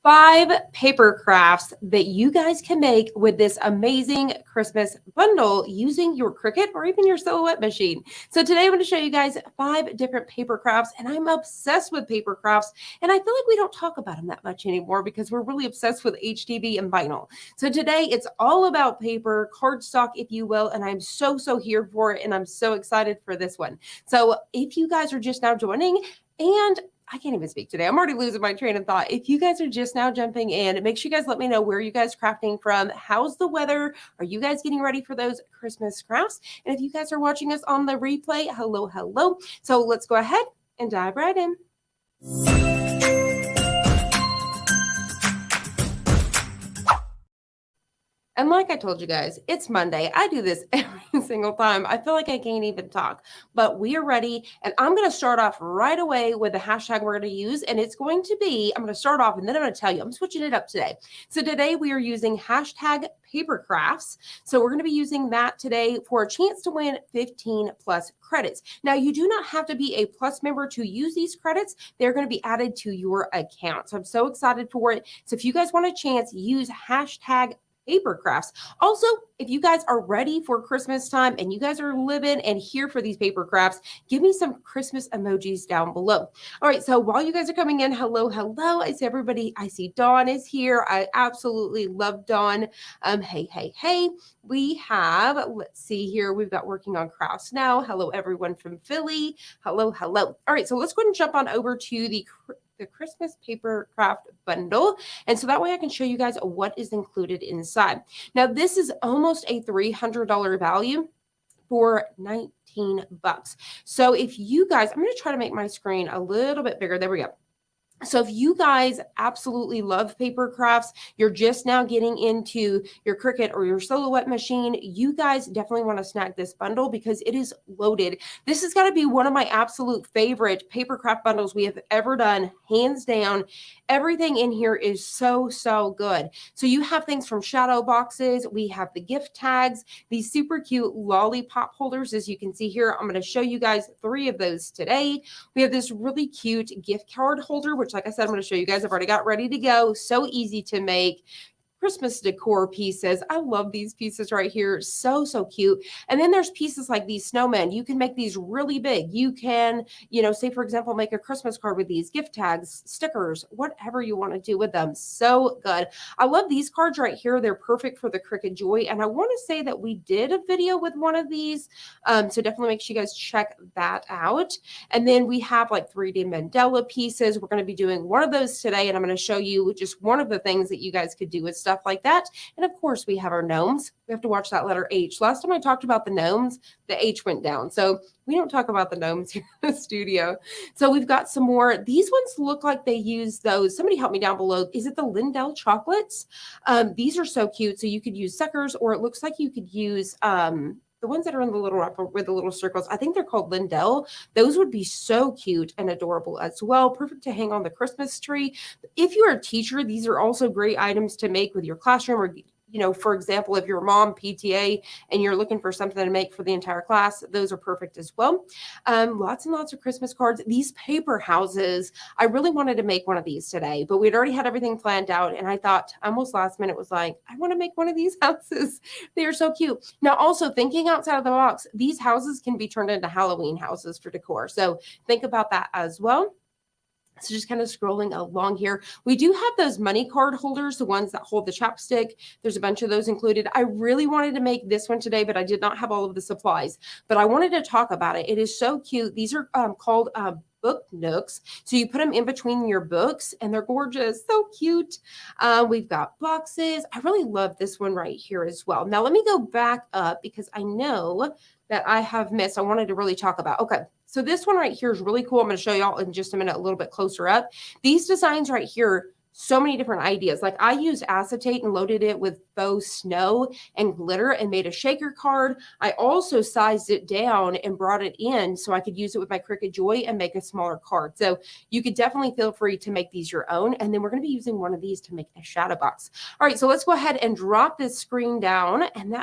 5 paper crafts that you guys can make with this amazing Christmas bundle using your Cricut or even your silhouette machine. So today I'm going to show you guys 5 different paper crafts, and I'm obsessed with paper crafts, and I feel like we don't talk about them that much anymore because we're really obsessed with HTV and vinyl. So today it's all about paper, cardstock, if you will, and I'm so here for it, and I'm so excited for this one. So if you guys are just now joining, and I can't even speak today. I'm already losing my train of thought. If you guys are just now jumping in, make sure you guys let me know where you guys crafting from. How's the weather? Are you guys getting ready for those Christmas crafts? And if you guys are watching us on the replay, hello. So let's go ahead and dive right in. And like I told you guys, it's Monday. I do this every single time. I feel like I can't even talk, but we are ready. And I'm going to start off right away with the hashtag we're going to use. And it's going to be, I'm going to start off and then I'm going to tell you, I'm switching it up today. So today we are using hashtag Papercrafts. So we're going to be using that today for a chance to win 15 plus credits. Now, you do not have to be a plus member to use these credits. They're going to be added to your account. So I'm so excited for it. So if you guys want a chance, use hashtag paper crafts. Also, if you guys are ready for Christmas time and you guys are living and here for these paper crafts, give me some Christmas emojis down below. All right, so while you guys are coming in, hello. I see everybody. I see Dawn is here. I absolutely love Dawn. Hey. We have, let's see here. We've got working on crafts now. Hello, everyone from Philly. Hello. All right, so let's go ahead and jump on over to the Christmas paper craft bundle. And so that way I can show you guys what is included inside. Now, this is almost a $300 value for 19 bucks. So if you guys, I'm going to try to make my screen a little bit bigger. There we go. So if you guys absolutely love paper crafts, you're just now getting into your Cricut or your silhouette machine, you guys definitely want to snag this bundle because it is loaded. This has got to be one of my absolute favorite paper craft bundles we have ever done, hands down. Everything in here is so good. So you have things from shadow boxes. We have the gift tags, these super cute lollipop holders, as you can see here. I'm going to show you guys 3 of those today. We have this really cute gift card holder, which like I said, I'm going to show you guys. I've already got ready to go. So easy to make. Christmas decor pieces. I love these pieces right here. So cute. And then there's pieces like these snowmen. You can make these really big. You can, say for example, make a Christmas card with these gift tags, stickers, whatever you want to do with them. So good. I love these cards right here. They're perfect for the Cricut Joy. And I want to say that we did a video with one of these. So definitely make sure you guys check that out. And then we have like 3D Mandela pieces. We're going to be doing one of those today. And I'm going to show you just one of the things that you guys could do with stuff like that. And of course, we have our gnomes. We have to watch that letter H. Last time I talked about the gnomes, the H went down. So we don't talk about the gnomes here in the studio. So we've got some more. These ones look like they use those. Somebody help me down below. Is it the Lindell chocolates? These are so cute. So you could use suckers, or it looks like you could use the ones that are in the little wrapper with the little circles. I think they're called Lindell. Those would be so cute and adorable as well. Perfect to hang on the Christmas tree. If you're a teacher, these are also great items to make with your classroom, or for example, if you're a mom PTA and you're looking for something to make for the entire class, those are perfect as well. Lots and lots of Christmas cards. These paper houses, I really wanted to make one of these today, but we'd already had everything planned out. And I thought almost last minute was like, I want to make one of these houses. They are so cute. Now, also thinking outside of the box, these houses can be turned into Halloween houses for decor. So think about that as well. So just kind of scrolling along here. We do have those money card holders, the ones that hold the chapstick. There's a bunch of those included. I really wanted to make this one today, but I did not have all of the supplies. But I wanted to talk about it. It is so cute. These are called book nooks. So you put them in between your books and they're gorgeous. So cute. We've got boxes. I really love this one right here as well. Now let me go back up because I know that I have missed. I wanted to really talk about. Okay. So this one right here is really cool. I'm going to show y'all in just a minute, a little bit closer up. These designs right here, so many different ideas. Like I used acetate and loaded it with faux snow and glitter and made a shaker card. I also sized it down and brought it in so I could use it with my Cricut Joy and make a smaller card. So you could definitely feel free to make these your own. And then we're going to be using one of these to make a shadow box. All right, so let's go ahead and drop this screen down, and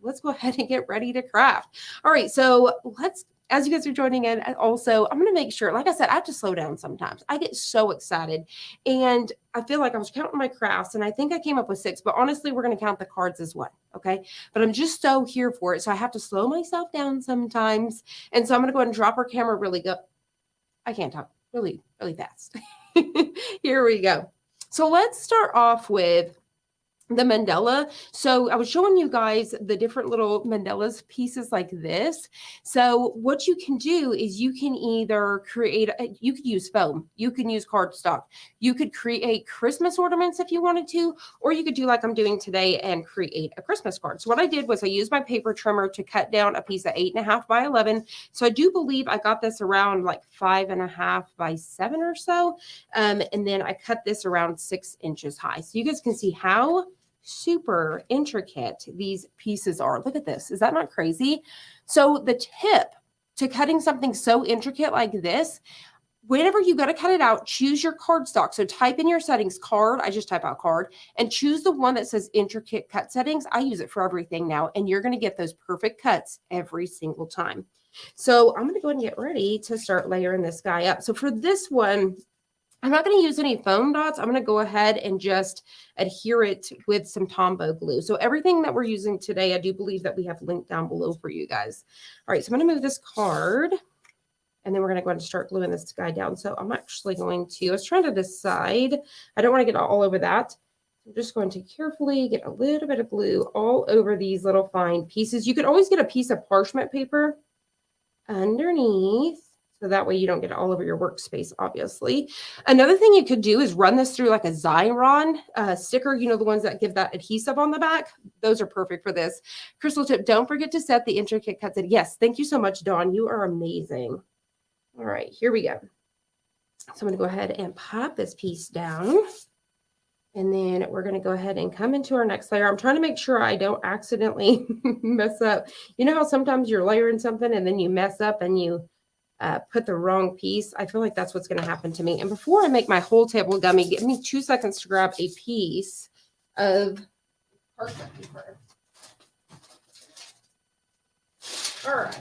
let's go ahead and get ready to craft. All right, so let's as you guys are joining in, also, I'm going to make sure, like I said, I have to slow down sometimes. I get so excited. And I feel like I was counting my crafts and I think I came up with 6, but honestly, we're going to count the cards as 1. Okay. But I'm just so here for it. So I have to slow myself down sometimes. And so I'm going to go ahead and drop our camera really good. I can't talk really, really fast. Here we go. So let's start off with the mandala. So I was showing you guys the different little mandalas pieces like this. So what you can do is you can either create, you could use foam, you can use cardstock, you could create Christmas ornaments if you wanted to, or you could do like I'm doing today and create a Christmas card. So what I did was I used my paper trimmer to cut down a piece of 8.5 by 11. So I do believe I got this around like 5.5 by 7 or so. And then I cut this around 6 inches high. So you guys can see how super intricate these pieces are. Look at this. Is that not crazy? So the tip to cutting something so intricate like this, whenever you got to cut it out, choose your cardstock. So type in your settings card. I just type out card and choose the one that says intricate cut settings. I use it for everything now, and you're going to get those perfect cuts every single time. So I'm going to go ahead and get ready to start layering this guy up. So for this one, I'm not going to use any foam dots. I'm going to go ahead and just adhere it with some Tombow glue. So everything that we're using today, I do believe that we have linked down below for you guys. All right, so I'm going to move this card, and then we're going to go ahead and start gluing this guy down. So I'm actually going to, I was trying to decide, I don't want to get all over that. I'm just going to carefully get a little bit of glue all over these little fine pieces. You could always get a piece of parchment paper underneath, so that way you don't get it all over your workspace, obviously. Another thing you could do is run this through like a Xyron sticker, you know, the ones that give that adhesive on the back. Those are perfect for this. Crystal tip, don't forget to set the intricate cuts in. Yes, thank you so much, Dawn. You are amazing. All right, here we go. So I'm going to go ahead and pop this piece down. And then we're going to go ahead and come into our next layer. I'm trying to make sure I don't accidentally mess up. You know how sometimes you're layering something and then you mess up and you put the wrong piece? I feel like that's what's going to happen to me. And before I make my whole table gummy, give me 2 seconds to grab a piece of parchment paper. All right,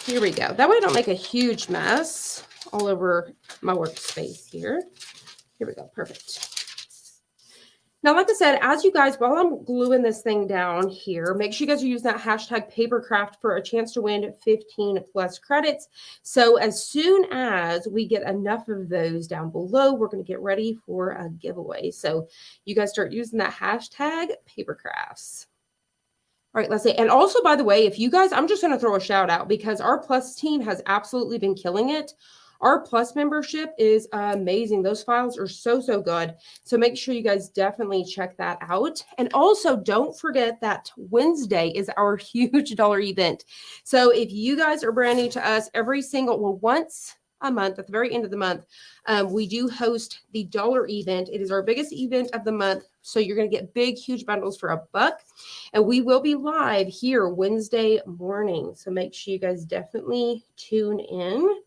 here we go. That way I don't make a huge mess all over my workspace here. Here we go, perfect. Now, like I said, as you guys, while I'm gluing this thing down here, make sure you guys are using that hashtag Papercraft for a chance to win 15 plus credits. So as soon as we get enough of those down below, we're going to get ready for a giveaway. So you guys start using that hashtag Papercrafts. All right, let's see. And also, by the way, if you guys, I'm just going to throw a shout out because our Plus team has absolutely been killing it. Our Plus membership is amazing. Those files are so, so good. So make sure you guys definitely check that out. And also don't forget that Wednesday is our huge dollar event. So if you guys are brand new to us, once a month, at the very end of the month, we do host the dollar event. It is our biggest event of the month. So you're going to get big, huge bundles for $1. And we will be live here Wednesday morning. So make sure you guys definitely tune in,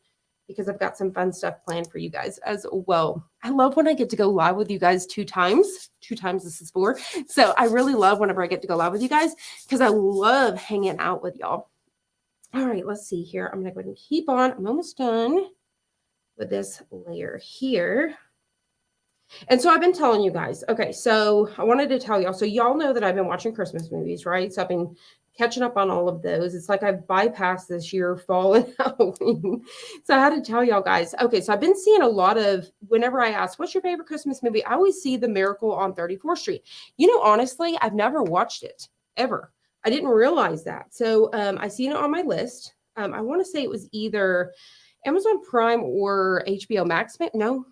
because I've got some fun stuff planned for you guys as well. I love when I get to go live with you guys 2 times. 2 times, this is 4. So I really love whenever I get to go live with you guys because I love hanging out with y'all. All right, let's see here. I'm going to go ahead and keep on. I'm almost done with this layer here. And so I've been telling you guys, okay, so I wanted to tell y'all, so y'all know that I've been watching Christmas movies, right? So I've been catching up on all of those. It's like I've bypassed this year, fall and Halloween. So I had to tell y'all guys, okay, so I've been seeing a lot of, whenever I ask, what's your favorite Christmas movie? I always see The Miracle on 34th Street. You know, honestly, I've never watched it, ever. I didn't realize that. So I seen it on my list. I want to say it was either Amazon Prime or HBO Max. No.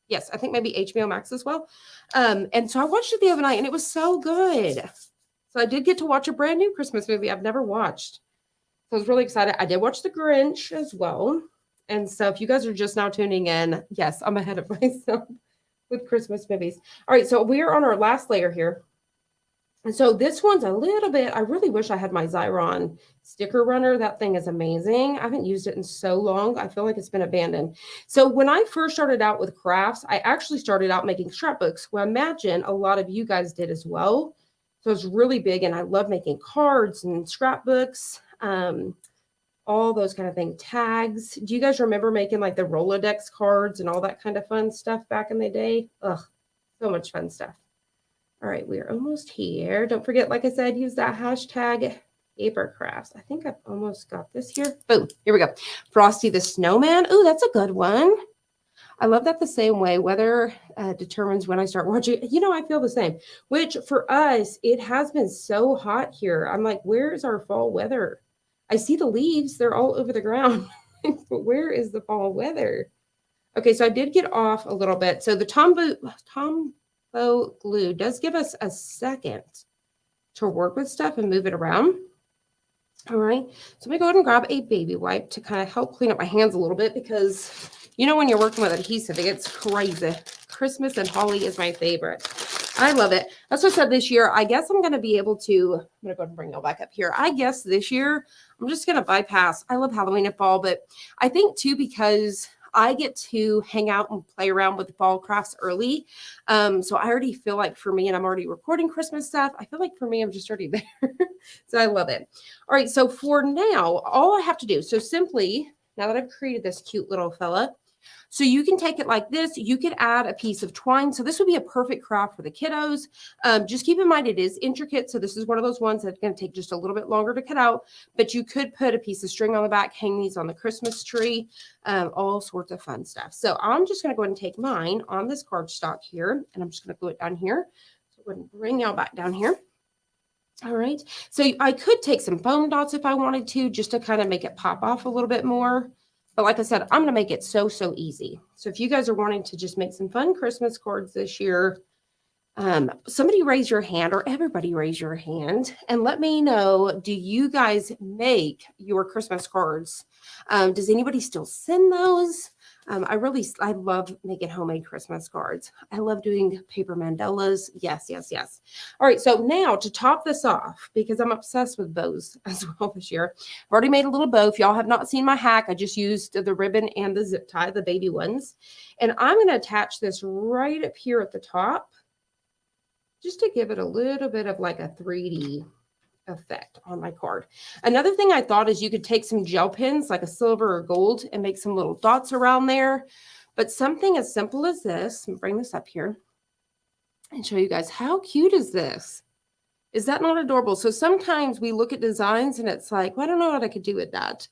Yes, I think maybe HBO Max as well. And so I watched it the other night and it was so good. So I did get to watch a brand new Christmas movie I've never watched. So I was really excited. I did watch The Grinch as well. And so if you guys are just now tuning in, yes, I'm ahead of myself with Christmas movies. All right, so we are on our last layer here. And so this one's a little bit, I really wish I had my Xyron sticker runner. That thing is amazing. I haven't used it in so long. I feel like it's been abandoned. So when I first started out with crafts, I actually started out making scrapbooks. Well, I imagine a lot of you guys did as well. So it's really big and I love making cards and scrapbooks. all those kind of things. Tags. Do you guys remember making like the Rolodex cards and all that kind of fun stuff back in the day? Ugh, so much fun stuff. All right, we are almost here. Don't forget, like I said, use that hashtag Papercrafts. I think I've almost got this here. Boom, here we go. Frosty the Snowman. Oh, that's a good one. I love that the same way. Weather determines when I start watching. You know, I feel the same, which for us, it has been so hot here. I'm like, where is our fall weather? I see the leaves. They're all over the ground. But where is the fall weather? Okay, so I did get off a little bit. So the Tombow glue does give us a second to work with stuff and move it around. All right, so I'm gonna go ahead and grab a baby wipe to kind of help clean up my hands a little bit because you know when you're working with adhesive, it gets crazy. Christmas and holly is my favorite. I love it. That's what I said this year. I guess I'm going to be able to, I'm going to go ahead and bring y'all back up here. I guess this year, I'm just going to bypass. I love Halloween and fall, but I think too, because I get to hang out and play around with the fall crafts early. So I already feel like for me, and I'm already recording Christmas stuff. I feel like for me, I'm just already there. So I love it. All right. So for now, all I have to do, so simply, now that I've created this cute little fella, so you can take it like this. You could add a piece of twine. So this would be a perfect craft for the kiddos. Just keep in mind it is intricate. So this is one of those ones that's going to take just a little bit longer to cut out. But you could put a piece of string on the back, hang these on the Christmas tree, all sorts of fun stuff. So I'm just going to go ahead and take mine on this cardstock here. And I'm just going to glue it down here. So go ahead and bring y'all back down here. All right. So I could take some foam dots if I wanted to, just to kind of make it pop off a little bit more. But like I said, I'm going to make it so easy. So if you guys are wanting to just make some fun Christmas cards this year, somebody raise your hand or everybody raise your hand and let me know, do you guys make your Christmas cards? Does anybody still send those? I love making homemade Christmas cards. I love doing paper mandalas. Yes. All right. So now to top this off, because I'm obsessed with bows as well this year, I've already made a little bow. If y'all have not seen my hack, I just used the ribbon and the zip tie, the baby ones. And I'm going to attach this right up here at the top, just to give it a little bit of like a 3D effect on my card. Another thing I thought is you could take some gel pens, like a silver or gold, and make some little dots around there. But something as simple as this, I'm bring this up here and show you guys how cute is this. Is that not adorable? So sometimes we look at designs and it's like, well, I don't know what I could do with that.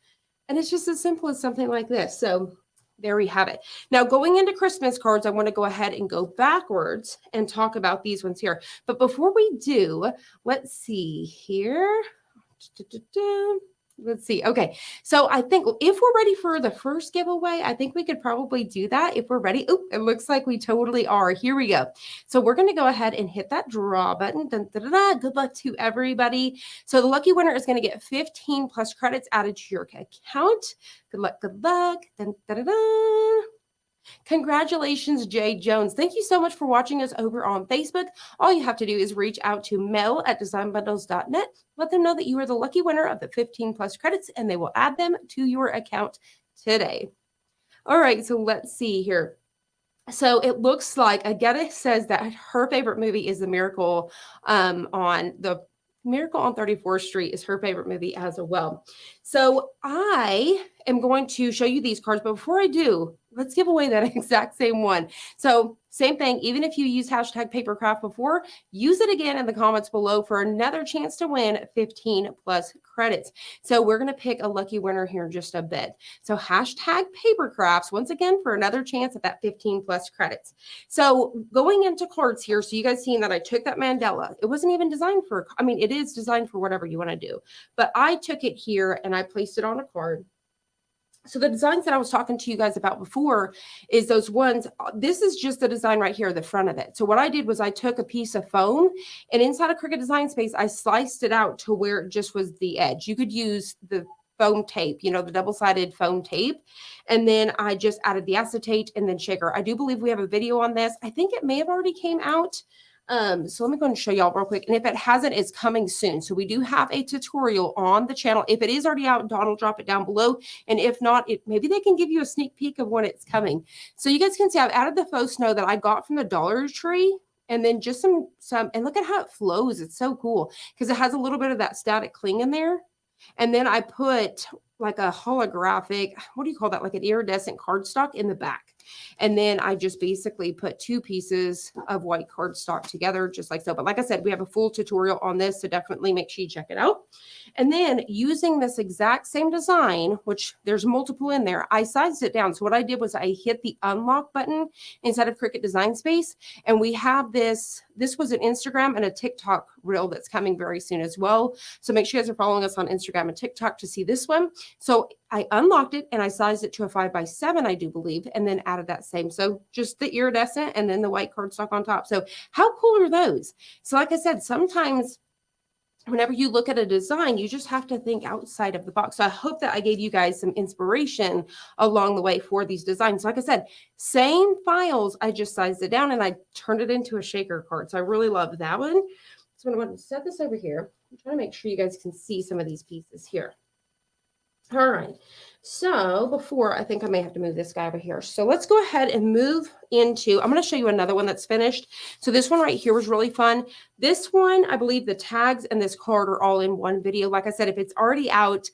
And it's just as simple as something like this. So there we have it. Now, going into Christmas cards, I want to go ahead and go backwards and talk about these ones here. But before we do, let's see here. Let's see. Okay. So I think if we're ready for the first giveaway, I think we could probably do that if we're ready. Oh, it looks like we totally are. Here we go. So we're going to go ahead and hit that draw button. Dun, dun, dun, dun. Good luck to everybody. So the lucky winner is going to get 15 plus credits added to your account. Good luck. Good luck. Dun, dun, dun, dun. Congratulations, Jay Jones. Thank you so much for watching us over on Facebook. All you have to do is reach out to mel@designbundles.net. Let them know that you are the lucky winner of the 15 plus credits and they will add them to your account today. All right, so let's see here. So it looks like Agata says that her favorite movie is The Miracle on 34th Street is her favorite movie as well. So I am going to show you these cards, but before I do, let's give away that exact same one. So same thing, even if you use hashtag Papercraft before, use it again in the comments below for another chance to win 15 plus credits. So we're going to pick a lucky winner here in just a bit. So hashtag Papercrafts once again for another chance at that 15 plus credits. So going into cards here, so you guys seen that I took that mandala. It wasn't even designed for, I mean, it is designed for whatever you want to do, but I took it here and I placed it on a card. So the designs that I was talking to you guys about before is those ones. This is just the design right here, the front of it. So what I did was I took a piece of foam and inside of Cricut Design Space, I sliced it out to where it just was the edge. You could use the foam tape, you know, the double-sided foam tape. And then I just added the acetate and then shaker. I do believe we have a video on this. I think it may have already came out. So let me go and show y'all real quick. And if it hasn't, it's coming soon. So we do have a tutorial on the channel. If it is already out, Dawn will drop it down below. And if not, maybe they can give you a sneak peek of when it's coming. So you guys can see I've added the faux snow that I got from the Dollar Tree. And then just some, and look at how it flows. It's so cool because it has a little bit of that static cling in there. And then I put like a holographic, what do you call that? Like an iridescent cardstock in the back. And then I just basically put 2 pieces of white cardstock together, just like so. But like I said, we have a full tutorial on this, so definitely make sure you check it out. And then using this exact same design, which there's multiple in there, I sized it down. So what I did was I hit the unlock button inside of Cricut Design Space. And we have this was an Instagram and a TikTok reel that's coming very soon as well. So make sure you guys are following us on Instagram and TikTok to see this one. So I unlocked it and I sized it to a 5x7, I do believe, and then added that same. So just the iridescent and then the white cardstock on top. So how cool are those? So like I said, sometimes whenever you look at a design, you just have to think outside of the box. So I hope that I gave you guys some inspiration along the way for these designs. Like I said, same files, I just sized it down and I turned it into a shaker card. So I really love that one. So I'm going to set this over here. I'm trying to make sure you guys can see some of these pieces here. All right. So before, I think I may have to move this guy over here. So let's go ahead and move into, I'm going to show you another one that's finished. So this one right here was really fun. This one, I believe the tags and this card are all in one video. Like I said, if it's already out,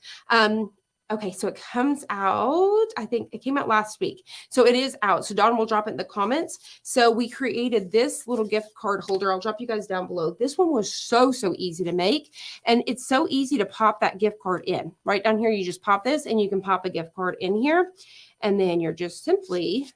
okay, so it comes out, I think it came out last week. So it is out. So Dawn will drop it in the comments. So we created this little gift card holder. I'll drop you guys down below. This one was so easy to make. And it's so easy to pop that gift card in. Right down here, you just pop this and you can pop a gift card in here. And then you're just simply,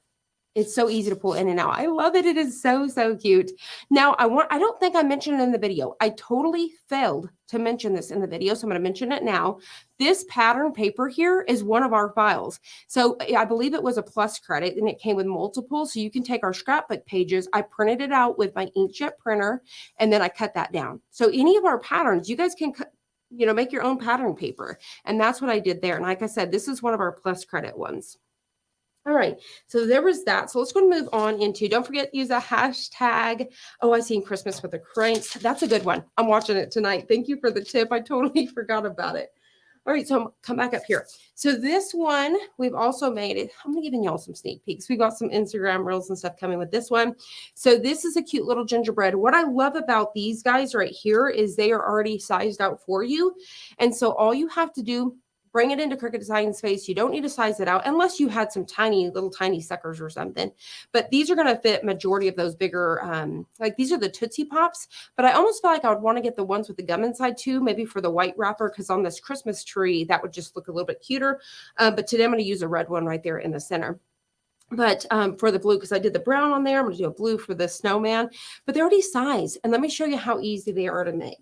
it's so easy to pull in and out. I love it. It is so cute. Now, I don't think I mentioned it in the video. I totally failed to mention this in the video, so I'm going to mention it now. This pattern paper here is one of our files. So I believe it was a plus credit and it came with multiple. So you can take our scrapbook pages. I printed it out with my inkjet printer and then I cut that down. So any of our patterns, you guys can make your own pattern paper. And that's what I did there. And like I said, this is one of our plus credit ones. All right, so there was that. So let's go and move on into, don't forget to use a hashtag. Oh, I seen Christmas with the cranks. That's a good one. I'm watching it tonight. Thank you for the tip. I totally forgot about it. All right, so come back up here. So this one, we've also made it. I'm giving y'all some sneak peeks. We've got some Instagram reels and stuff coming with this one. So this is a cute little gingerbread. What I love about these guys right here is they are already sized out for you. And so all you have to do, bring it into Cricut Design Space. You don't need to size it out unless you had some tiny suckers or something. But these are going to fit majority of those bigger, like these are the Tootsie Pops. But I almost feel like I would want to get the ones with the gum inside too, maybe for the white wrapper, because on this Christmas tree, that would just look a little bit cuter. But today I'm going to use a red one right there in the center. But for the blue, because I did the brown on there, I'm going to do a blue for the snowman. But they're already sized. And let me show you how easy they are to make.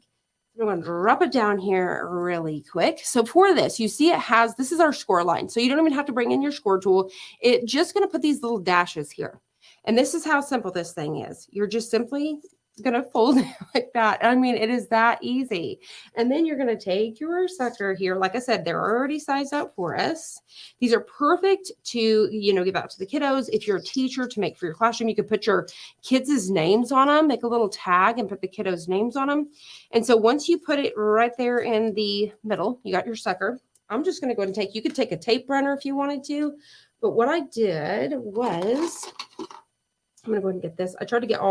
I'm going to drop it down here really quick. So for this, you see this is our score line. So you don't even have to bring in your score tool. It's just going to put these little dashes here. And this is how simple this thing is. You're just simply going to fold it like that. I mean, it is that easy. And then you're going to take your sucker here. Like I said, they're already sized out for us. These are perfect to, give out to the kiddos. If you're a teacher, to make for your classroom, you could put your kids' names on them, make a little tag and put the kiddos' names on them. And so once you put it right there in the middle, you got your sucker. I'm just going to go ahead and you could take a tape runner if you wanted to. But what I did was, I'm going to go ahead and get this. I tried to get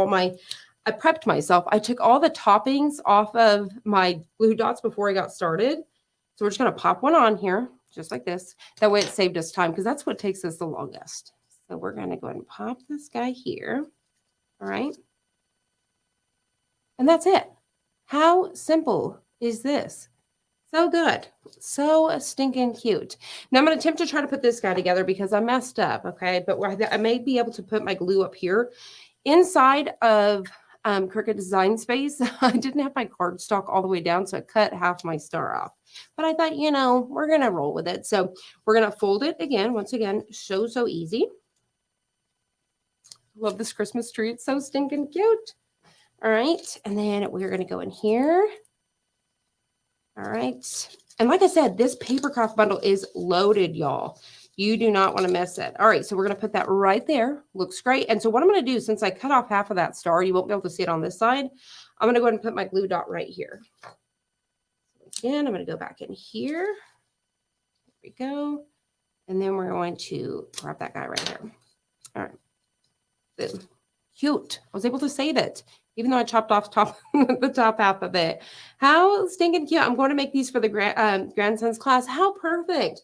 I prepped myself. I took all the toppings off of my glue dots before I got started. So we're just going to pop one on here, just like this. That way it saved us time because that's what takes us the longest. So we're going to go ahead and pop this guy here. All right. And that's it. How simple is this? So good. So stinking cute. Now I'm going to attempt to try to put this guy together because I messed up. Okay. But I may be able to put my glue up here inside of Cricut Design Space. I didn't have my cardstock all the way down, so I cut half my star off. But I thought, we're going to roll with it. So we're going to fold it again. Once again, so easy. Love this Christmas tree. It's so stinking cute. All right. And then we're going to go in here. All right. And like I said, this Papercraft bundle is loaded, y'all. You do not want to miss it. All right, so we're going to put that right there. Looks great. And so what I'm going to do, since I cut off half of that star, you won't be able to see it on this side. I'm going to go ahead and put my glue dot right here. So again, I'm going to go back in here. There we go. And then we're going to grab that guy right here. All right. Boom. cute. I was able to save it, even though I chopped off the top half of it. How stinking cute. I'm going to make these for the grandson's class. How perfect.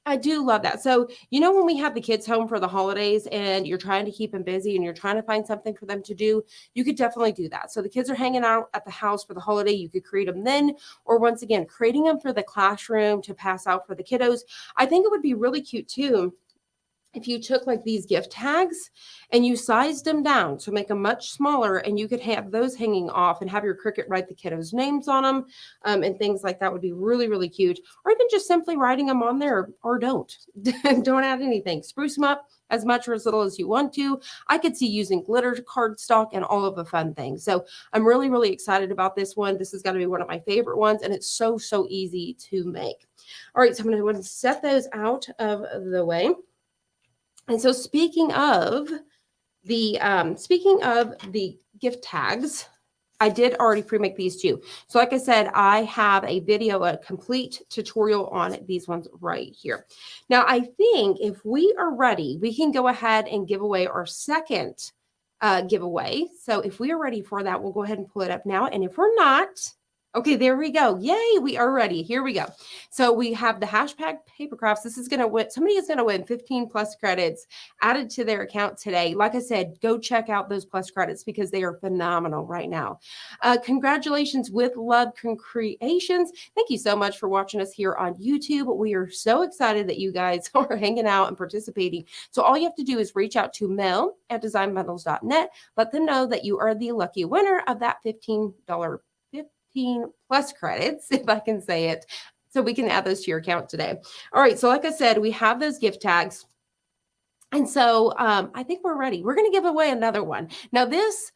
I do love that. So, you know, when we have the kids home for the holidays and you're trying to keep them busy and you're trying to find something for them to do, you could definitely do that. So the kids are hanging out at the house for the holiday. You could create them then, or once again, creating them for the classroom to pass out for the kiddos. I think it would be really cute too if you took like these gift tags and you sized them down to make them much smaller, and you could have those hanging off and have your Cricut write the kiddos' names on them, and things like that would be really, really cute. Or even just simply writing them on there, or don't. Don't add anything. Spruce them up as much or as little as you want to. I could see using glitter cardstock and all of the fun things. So I'm really, really excited about this one. This is going to be one of my favorite ones, and it's so, so easy to make. All right, so I'm going to go ahead and set those out of the way. And so speaking of the gift tags, I did already pre-make these too. So like I said, I have a video, a complete tutorial on these ones right here. Now, I think if we are ready, we can go ahead and give away our second giveaway. So if we are ready for that, we'll go ahead and pull it up now. And if we're not, okay, there we go. Yay, we are ready. Here we go. So we have the hashtag Papercrafts. This is going to win. Somebody is going to win 15 plus credits added to their account today. Like I said, go check out those plus credits because they are phenomenal right now. Congratulations with Love Creations. Thank you so much for watching us here on YouTube. We are so excited that you guys are hanging out and participating. So all you have to do is reach out to mel@designbundles.net. Let them know that you are the lucky winner of that $15 plus credits, if I can say it, so we can add those to your account today. All right, so like I said, we have those gift tags. And so I think we're ready. We're going to give away another one. Now, this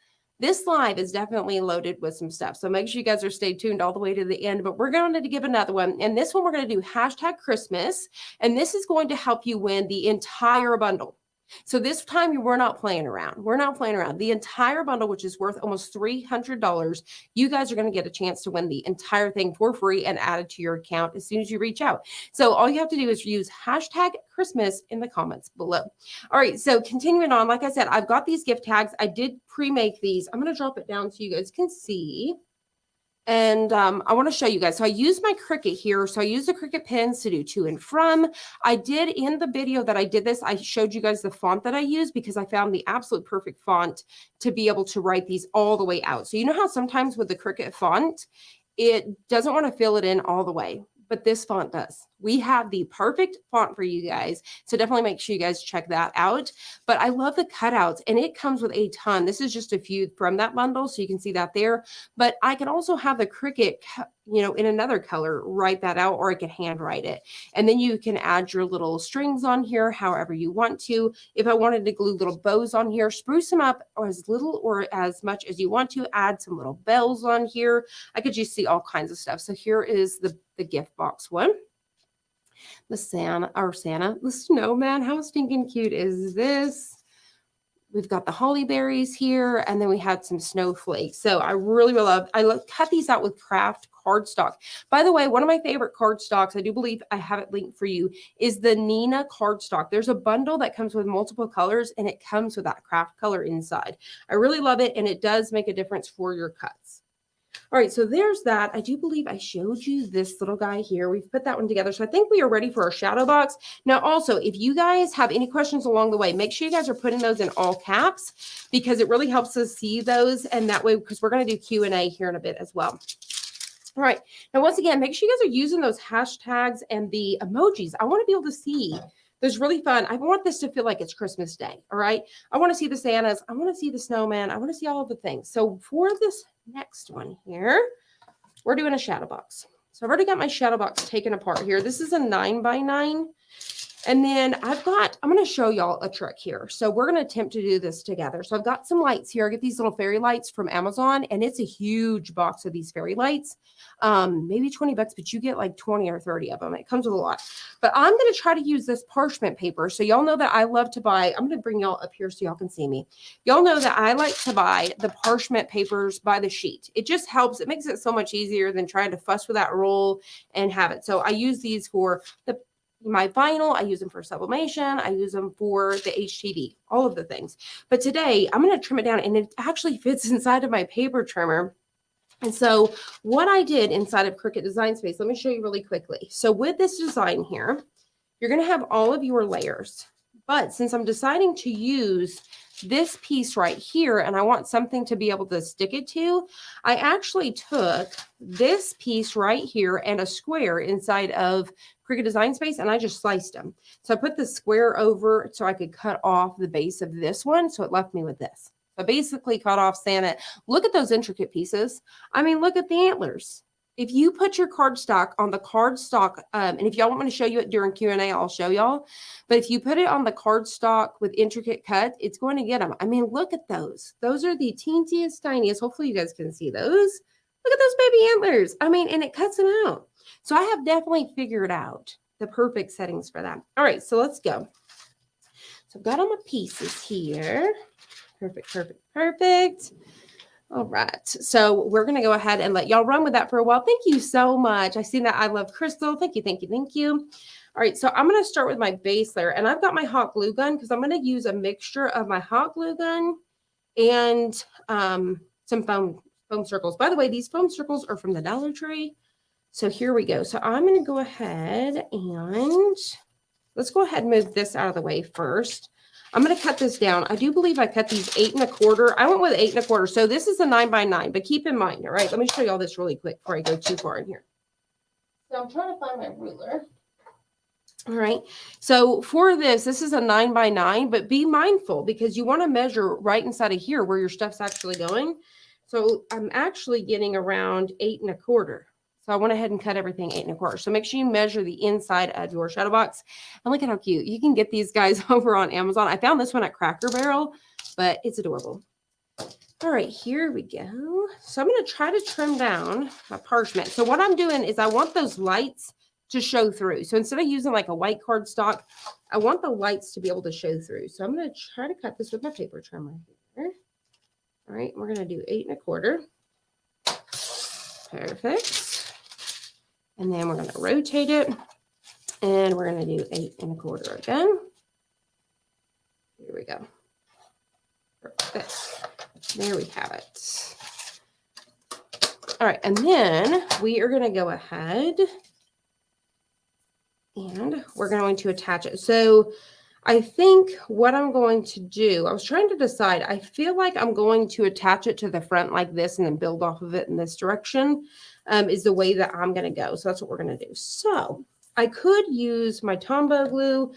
live is definitely loaded with some stuff, so make sure you guys are stay tuned all the way to the end, but we're going to give another one. And this one, we're going to do hashtag Christmas, and this is going to help you win the entire bundle. So this time we're not playing around. We're not playing around. The entire bundle, which is worth almost $300, you guys are going to get a chance to win the entire thing for free and add it to your account as soon as you reach out. So all you have to do is use hashtag Christmas in the comments below. All right, so continuing on, like I said, I've got these gift tags. I did pre-make these. I'm going to drop it down so you guys can see. And I want to show you guys. So I use my Cricut here. So I use the Cricut pens to do to and from. I did in the video that I did this, I showed you guys the font that I use because I found the absolute perfect font to be able to write these all the way out. So you know how sometimes with the Cricut font, it doesn't want to fill it in all the way, but this font does. We have the perfect font for you guys. So definitely make sure you guys check that out. But I love the cutouts, and it comes with a ton. This is just a few from that bundle, so you can see that there. But I can also have the Cricut, you know, in another color, write that out, or I can handwrite it. And then you can add your little strings on here however you want to. If I wanted to glue little bows on here, spruce them up or as little or as much as you want to. Add some little bells on here. I could just see all kinds of stuff. So here is the gift box one. The the snowman. How stinking cute is this? We've got the holly berries here, and then we had some snowflakes. So I really love, cut these out with craft cardstock. By the way, one of my favorite cardstocks, I do believe I have it linked for you, is the Nina cardstock. There's a bundle that comes with multiple colors, and it comes with that craft color inside. I really love it, and it does make a difference for your cuts. All right, so there's that. I do believe I showed you this little guy here. We've put that one together. So I think we are ready for our shadow box. Now, also, if you guys have any questions along the way, make sure you guys are putting those in all caps because it really helps us see those. And that way, because we're going to do Q&A here in a bit as well. All right. Now, once again, make sure you guys are using those hashtags and the emojis. I want to be able to see. There's really fun. I want this to feel like it's Christmas Day. All right. I want to see the Santas. I want to see the snowman. I want to see all of the things. So for this next one here, we're doing a shadow box. So I've already got my shadow box taken apart here. This is a 9x9. And then I'm going to show y'all a trick here. So we're going to attempt to do this together. So I've got some lights here. I get these little fairy lights from Amazon, and it's a huge box of these fairy lights. Maybe 20 bucks, but you get like 20 or 30 of them. It comes with a lot. But I'm going to try to use this parchment paper. So y'all know that I love to buy, I'm going to bring y'all up here so y'all can see me. Y'all know that I like to buy the parchment papers by the sheet. It just helps. It makes it so much easier than trying to fuss with that roll and have it. So I use these for the my vinyl, I use them for sublimation, I use them for the HTV, all of the things. But today I'm going to trim it down, and it actually fits inside of my paper trimmer. And so what I did inside of Cricut Design Space, let me show you really quickly. So with this design here, you're going to have all of your layers. But since I'm deciding to use this piece right here, and I want something to be able to stick it to, I actually took this piece right here and a square inside of Cricut Design Space, and I just sliced them. So I put the square over so I could cut off the base of this one, so it left me with this. So I basically cut off Santa. Look at those intricate pieces. I mean, look at the antlers. If you put your cardstock on the cardstock, and if y'all want me to show you it during Q&A, I'll show y'all. But if you put it on the cardstock with intricate cuts, it's going to get them. I mean, look at those. Those are the teentiest, tiniest. Hopefully you guys can see those. Look at those baby antlers. I mean, and it cuts them out. So I have definitely figured out the perfect settings for that. All right, so let's go. So I've got all my pieces here. Perfect, perfect, perfect. All right, so we're going to go ahead and let y'all run with that for a while. Thank you so much. I see that. I love Crystal. Thank you, thank you, thank you. All right, so I'm going to start with my base layer, and I've got my hot glue gun because I'm going to use a mixture of my hot glue gun and some foam circles. By the way, these foam circles are from the Dollar Tree. So here we go. So I'm going to go ahead and let's go ahead and move this out of the way first. I'm going to cut this down. I do believe I cut these 8 1/4. I went with 8 1/4. So this is a 9 by 9, but keep in mind, all right, let me show you all this really quick before I go too far in here. So I'm trying to find my ruler. All right. So for this is a 9 by 9, but be mindful because you want to measure right inside of here where your stuff's actually going. So I'm actually getting around 8 1/4. So I went ahead and cut everything 8 1/4. So make sure you measure the inside of your Shadowbox. And look at how cute. You can get these guys over on Amazon. I found this one at Cracker Barrel, but it's adorable. All right, here we go. So I'm going to try to trim down my parchment. So what I'm doing is I want those lights to show through. So instead of using like a white cardstock, I want the lights to be able to show through. So I'm going to try to cut this with my paper trimmer here. All right, we're going to do 8 1/4. Perfect. And then we're going to rotate it, and we're going to do 8 1/4 again. Here we go. Perfect. There we have it. All right, and then we are going to go ahead and we're going to attach it. So I think what I'm going to do, I was trying to decide, I feel like I'm going to attach it to the front like this and then build off of it in this direction. Is the way that I'm going to go. So that's what we're going to do. So I could use my Tombow glue.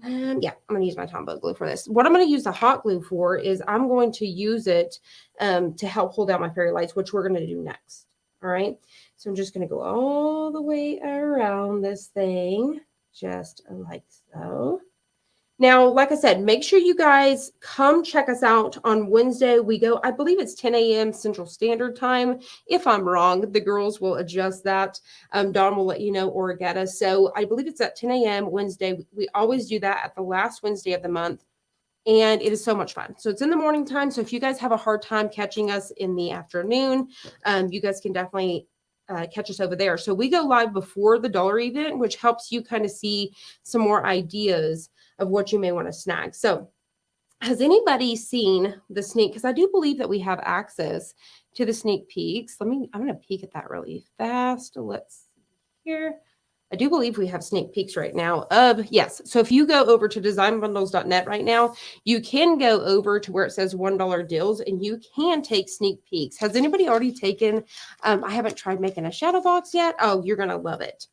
Yeah, I'm going to use my Tombow glue for this. What I'm going to use the hot glue for is I'm going to use it to help hold out my fairy lights, which we're going to do next. All right. So I'm just going to go all the way around this thing, just like so. Now, like I said, make sure you guys come check us out on Wednesday. We go, I believe it's 10 a.m. Central Standard Time. If I'm wrong, the girls will adjust that. Dawn will let you know, or Agata. So I believe it's at 10 a.m. Wednesday. We always do that at the last Wednesday of the month. And it is so much fun. So it's in the morning time. So if you guys have a hard time catching us in the afternoon, you guys can definitely catch us over there. So we go live before the dollar event, which helps you kind of see some more ideas of what you may want to snag. So has anybody seen the sneak? Because I do believe that we have access to the sneak peeks. I'm going to peek at that really fast. Let's see here. I do believe we have sneak peeks right now of, yes. So if you go over to designbundles.net right now, you can go over to where it says $1 deals and you can take sneak peeks. Has anybody already taken, I haven't tried making a shadow box yet. Oh, you're going to love it.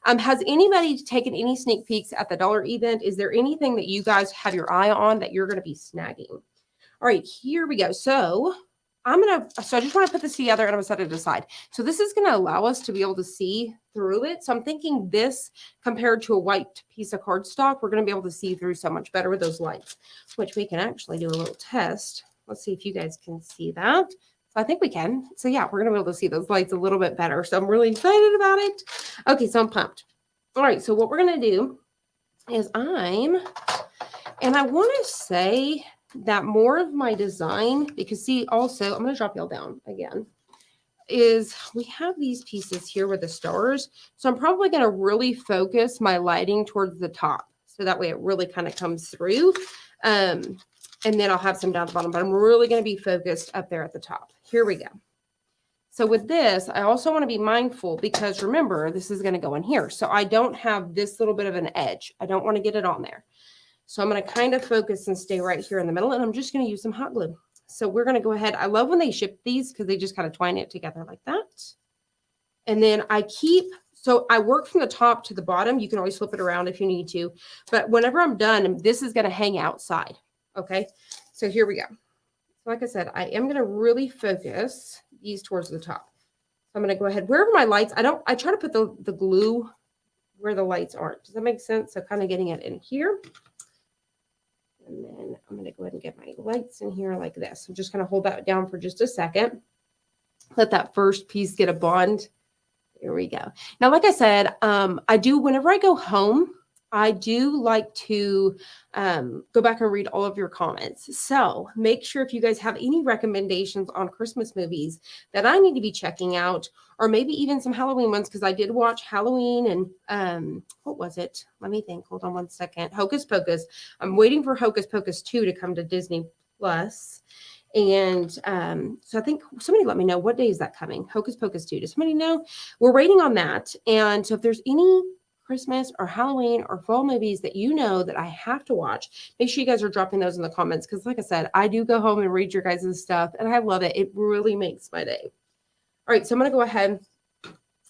Has anybody taken any sneak peeks at the dollar event? Is there anything that you guys have your eye on that you're going to be snagging? All right, here we go. So I just want to put this together and I'm going to set it aside. So this is going to allow us to be able to see through it. So I'm thinking this compared to a white piece of cardstock, we're going to be able to see through so much better with those lights, which we can actually do a little test. Let's see if you guys can see that. So I think we can. So yeah, we're going to be able to see those lights a little bit better. So I'm really excited about it. Okay, so I'm pumped. All right, so what we're going to do is I want to say that more of my design, because see, also, I'm going to drop y'all down again. is we have these pieces here with the stars. So I'm probably going to really focus my lighting towards the top. So that way it really kind of comes through. And then I'll have some down the bottom, but I'm really going to be focused up there at the top. Here we go. So with this, I also want to be mindful because remember, this is going to go in here. So I don't have this little bit of an edge. I don't want to get it on there. So I'm going to kind of focus and stay right here in the middle. And I'm just going to use some hot glue. So we're going to go ahead. I love when they ship these because they just kind of twine it together like that. And then so I work from the top to the bottom. You can always flip it around if you need to. But whenever I'm done, this is going to hang outside. Okay. So here we go. Like I said, I am going to really focus these towards the top. So I'm going to go ahead wherever my lights, I try to put the glue where the lights aren't. Does that make sense? So kind of getting it in here. And then I'm going to go ahead and get my lights in here like this. I'm just going to hold that down for just a second. Let that first piece get a bond. There we go. Now, like I said, whenever I go home, I do like to go back and read all of your comments. So make sure if you guys have any recommendations on Christmas movies that I need to be checking out, or maybe even some Halloween ones, because I did watch Halloween and what was it? Let me think. Hold on one second. Hocus Pocus. I'm waiting for Hocus Pocus 2 to come to Disney Plus. And so I think somebody let me know, what day is that coming? Hocus Pocus 2. Does somebody know? We're waiting on that. And so if there's any Christmas or Halloween or fall movies that you know that I have to watch, make sure you guys are dropping those in the comments. Because like I said, I do go home and read your guys' stuff and I love it. It really makes my day. All right, so I'm going to go ahead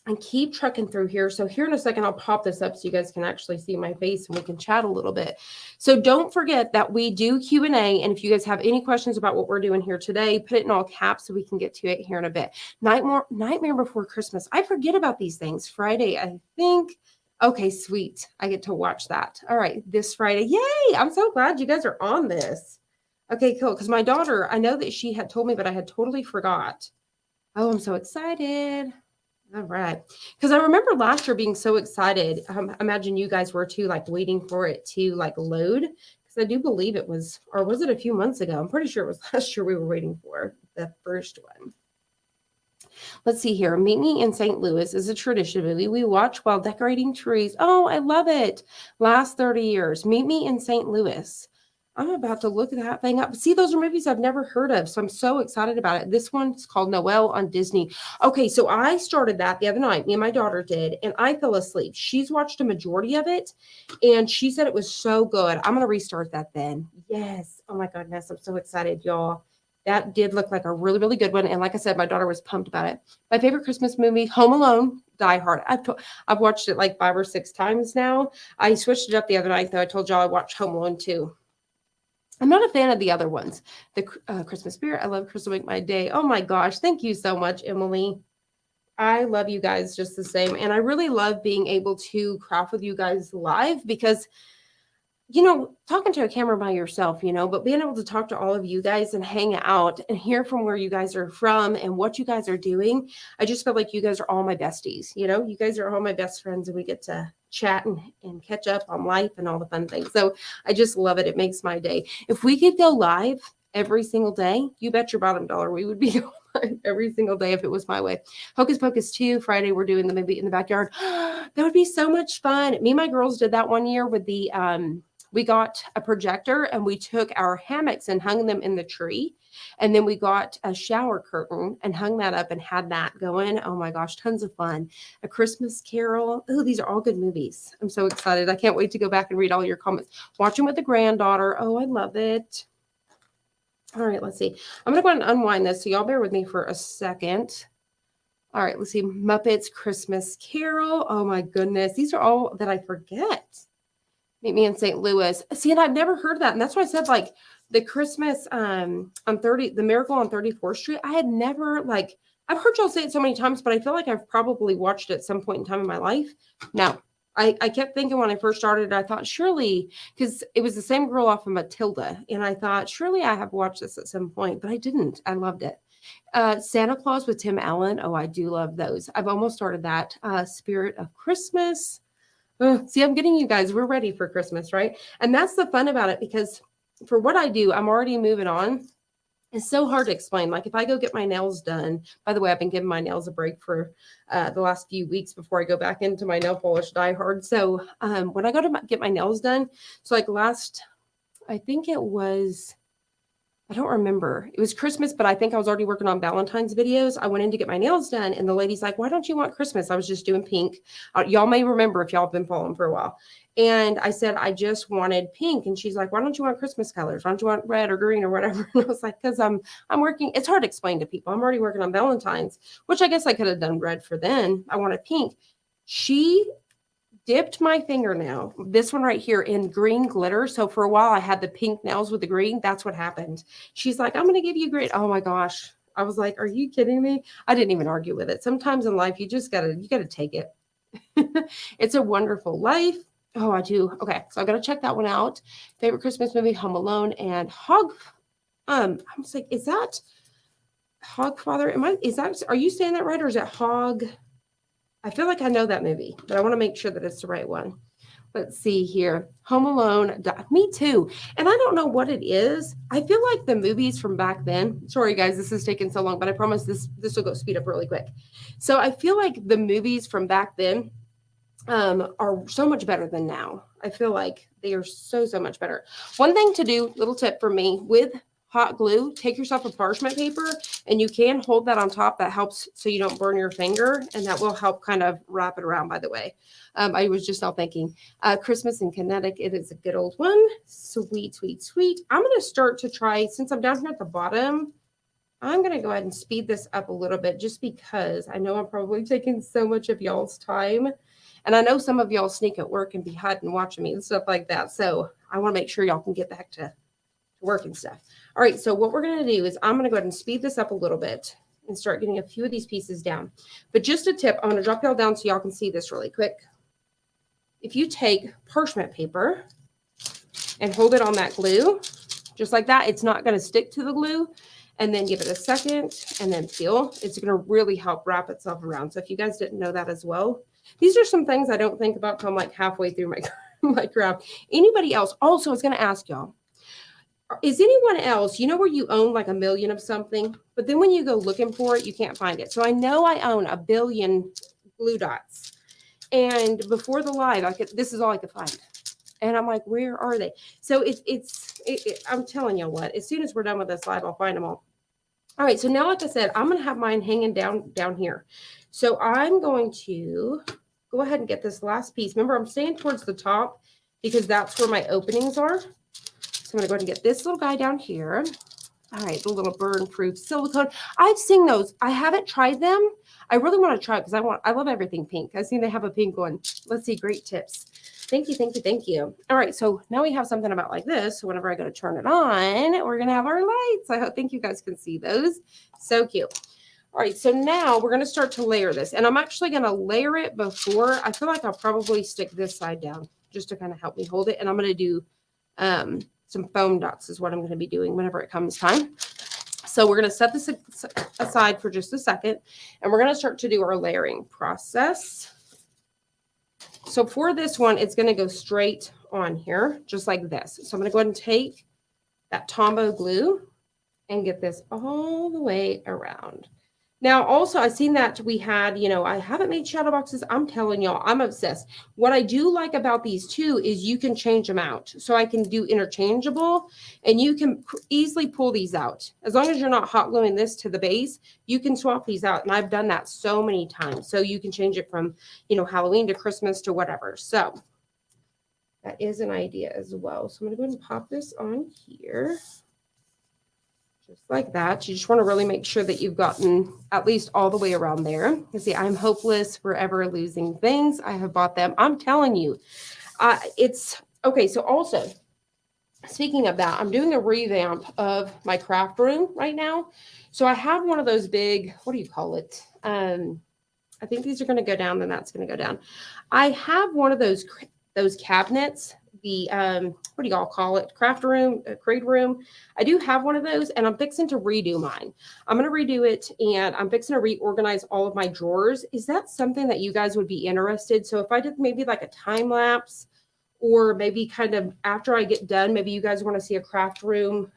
and keep trucking through here. So here in a second, I'll pop this up so you guys can actually see my face and we can chat a little bit. So don't forget that we do Q&A. And if you guys have any questions about what we're doing here today, put it in all caps so we can get to it here in a bit. Nightmare Before Christmas. I forget about these things. Friday, I think. Okay, sweet. I get to watch that. All right, this Friday. Yay! I'm so glad you guys are on this. Okay, cool. Because my daughter, I know that she had told me, but I had totally forgot. Oh, I'm so excited. All right. Because I remember last year being so excited. Imagine you guys were too, like waiting for it to like load. Because I do believe it was, or was it a few months ago? I'm pretty sure it was last year we were waiting for the first one. Let's see here. Meet Me in St. Louis is a tradition movie we watch while decorating trees. Oh, I love it. Last 30 years. Meet Me in St. Louis. I'm about to look that thing up. See, those are movies I've never heard of, so I'm so excited about it. This one's called Noel on Disney. Okay, so I started that the other night. Me and my daughter did, and I fell asleep. She's watched a majority of it, and she said it was so good. I'm going to restart that then. Yes. Oh, my goodness. I'm so excited, y'all. That did look like a really, really good one. And like I said, my daughter was pumped about it. My favorite Christmas movie, Home Alone, Die Hard. I've watched it like 5 or 6 times now. I switched it up the other night, though. I told y'all I watched Home Alone too. I'm not a fan of the other ones. The Christmas Spirit. I love Crystal Make My Day. Oh my gosh. Thank you so much, Emily. I love you guys just the same. And I really love being able to craft with you guys live because talking to a camera by yourself, but being able to talk to all of you guys and hang out and hear from where you guys are from and what you guys are doing. I just feel like you guys are all my besties. You guys are all my best friends and we get to chat and catch up on life and all the fun things. So I just love it. It makes my day. If we could go live every single day, you bet your bottom dollar we would be going live every single day if it was my way. Hocus Pocus 2, Friday, we're doing the movie in the backyard. That would be so much fun. Me and my girls did that one year with the we got a projector and we took our hammocks and hung them in the tree. And then we got a shower curtain and hung that up and had that going. Oh my gosh, tons of fun. A Christmas Carol. Oh, these are all good movies. I'm so excited. I can't wait to go back and read all your comments. Watching with the granddaughter. Oh, I love it. All right, let's see. I'm going to go ahead and unwind this. So y'all bear with me for a second. All right, let's see. Muppets Christmas Carol. Oh my goodness. These are all that I forget. Meet Me in St. Louis. See, and I've never heard that. And that's why I said like the Christmas the Miracle on 34th Street. I had never I've heard y'all say it so many times, but I feel like I've probably watched it at some point in time in my life. No, I kept thinking when I first started, I thought surely, because it was the same girl off of Matilda. And I thought surely I have watched this at some point, but I didn't. I loved it. Santa Claus with Tim Allen. Oh, I do love those. I've almost started that. Spirit of Christmas. See, I'm getting you guys. We're ready for Christmas, right? And that's the fun about it because for what I do, I'm already moving on It's so hard to explain. Like if I go get my nails done, by the way, I've been giving my nails a break for the last few weeks before I go back into my nail polish die hard. So when I go to get my nails done, so like I think it was, I don't remember. It was Christmas, but I think I was already working on Valentine's videos. I went in to get my nails done, and the lady's like, "Why don't you want Christmas?" I was just doing pink. Y'all may remember if y'all have been following for a while. And I said, I just wanted pink. And she's like, "Why don't you want Christmas colors? Why don't you want red or green or whatever?" And I was like, "Because I'm working." It's hard to explain to people. I'm already working on Valentine's, which I guess I could have done red for then. I wanted pink. She dipped my fingernail, this one right here, in green glitter. So for a while I had the pink nails with the green. That's what happened. She's like, "I'm going to give you green." Oh my gosh. I was like, "Are you kidding me?" I didn't even argue with it. Sometimes in life, you gotta take it. It's a Wonderful Life. Oh, I do. Okay. So I got to check that one out. Favorite Christmas movie, Home Alone and Hog. I was like, is that Hogfather? Are you saying that right? Or is it Hog? I feel like I know that movie, but I want to make sure that it's the right one. Let's see here. Home Alone. Me too. And I don't know what it is. I feel like the movies from back then. Sorry, guys, this is taking so long, but I promise this will go speed up really quick. So I feel like the movies from back then are so much better than now. I feel like they are so much better. One thing to do, little tip for me, with hot glue, take yourself a parchment paper and you can hold that on top. That helps so you don't burn your finger, and that will help kind of wrap it around, by the way. I was just now thinking Christmas in Kinetic. It is a good old one. Sweet, sweet, sweet. I'm going to start to try, since I'm down here at the bottom, I'm going to go ahead and speed this up a little bit just because I know I'm probably taking so much of y'all's time. And I know some of y'all sneak at work and be hiding watching me and stuff like that. So I want to make sure y'all can get back to work and stuff. All right, so what we're going to do is I'm going to go ahead and speed this up a little bit and start getting a few of these pieces down. But just a tip, I'm going to drop y'all down so y'all can see this really quick. If you take parchment paper and hold it on that glue, just like that, it's not going to stick to the glue. And then give it a second and then peel. It's going to really help wrap itself around. So if you guys didn't know that as well, these are some things I don't think about till I'm like halfway through my craft. Anybody else? Also, I was going to ask y'all, is anyone else, where you own like a million of something, but then when you go looking for it, you can't find it. So I know I own a billion glue dots. And before the live, this is all I could find. And I'm like, where are they? So I'm telling y'all what, as soon as we're done with this live, I'll find them all. All right. So now, like I said, I'm going to have mine hanging down here. So I'm going to go ahead and get this last piece. Remember, I'm staying towards the top because that's where my openings are. So I'm going to go ahead and get this little guy down here. All right, the little burn-proof silicone. I've seen those. I haven't tried them. I really want to try it because I love everything pink. I've seen they have a pink one. Let's see, great tips. Thank you, thank you, thank you. All right, so now we have something about like this. So whenever I go to turn it on, we're going to have our lights. I think you guys can see those. So cute. All right, so now we're going to start to layer this. And I'm actually going to layer it before. I feel like I'll probably stick this side down just to kind of help me hold it. And I'm going to do some foam dots is what I'm going to be doing whenever it comes time. So we're going to set this aside for just a second. And we're going to start to do our layering process. So for this one, it's going to go straight on here, just like this. So I'm going to go ahead and take that Tombow glue and get this all the way around. Now, also, I've seen that we had, I haven't made shadow boxes. I'm telling y'all, I'm obsessed. What I do like about these two is you can change them out. So I can do interchangeable, and you can easily pull these out. As long as you're not hot gluing this to the base, you can swap these out. And I've done that so many times. So you can change it from, Halloween to Christmas to whatever. So that is an idea as well. So I'm going to go ahead and pop this on here. Just like that. You just want to really make sure that you've gotten at least all the way around there. You see, I'm hopeless forever losing things. I have bought them. I'm telling you, it's okay. So also, speaking of that, I'm doing a revamp of my craft room right now. So I have one of those big, what do you call it? I think these are going to go down, then that's going to go down. I have one of those cabinets, the what do y'all call it, craft room, crate room. I do have one of those, and I'm fixing to redo mine. I'm going to redo it, and I'm fixing to reorganize all of my drawers. Is that something that you guys would be interested? So if I did maybe like a time lapse, or maybe kind of after I get done, maybe you guys want to see a craft room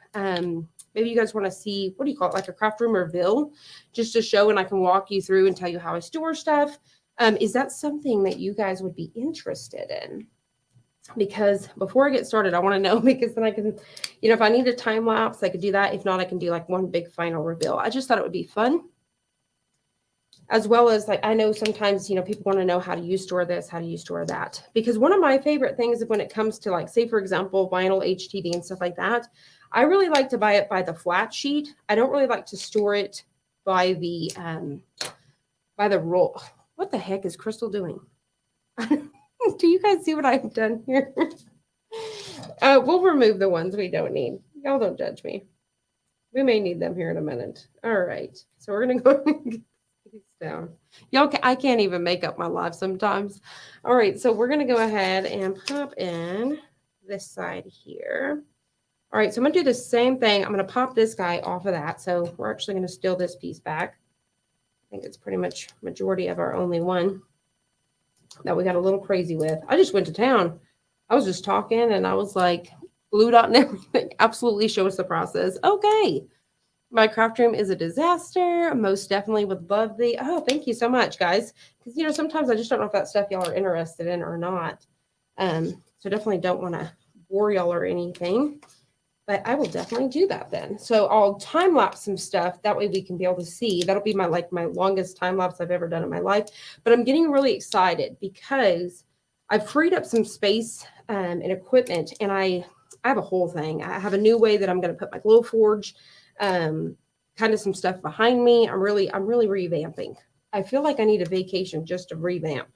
maybe you guys want to see, what do you call it, like a craft room reveal, just to show, and I can walk you through and tell you how I store stuff. Is that something that you guys would be interested in? Because before I get started, I want to know, because then I can, you know, if I need a time lapse, I could do that. If not, I can do like one big final reveal. I just thought it would be fun. As well as, like, I know sometimes, you know, people want to know, how do you store this? How do you store that? Because one of my favorite things when it comes to, like, say, for example, vinyl HTV and stuff like that, I really like to buy it by the flat sheet. I don't really like to store it by the roll. What the heck is Crystal doing? Do you guys see what I've done here? We'll remove the ones we don't need. Y'all don't judge me. We may need them here in a minute. All right. So we're going to go and get these down. Y'all, I can't even make up my life sometimes. All right. So we're going to go ahead and pop in this side here. All right. So I'm going to do the same thing. I'm going to pop this guy off of that. So we're actually going to steal this piece back. I think it's pretty much majority of our only one that we got a little crazy with. I just went to town. I was just talking and I was like, glued out and everything. Absolutely show us the process. Okay. My craft room is a disaster. Most definitely would love the, oh, thank you so much, guys. Because, you know, sometimes I just don't know if that stuff y'all are interested in or not. So definitely don't want to bore y'all or anything. But I will definitely do that then. So I'll time lapse some stuff. That way we can be able to see. That'll be my longest time lapse I've ever done in my life. But I'm getting really excited because I've freed up some space and equipment. And I have a whole thing. I have a new way that I'm going to put my glow forge, kind of some stuff behind me. I'm really revamping. I feel like I need a vacation just to revamp.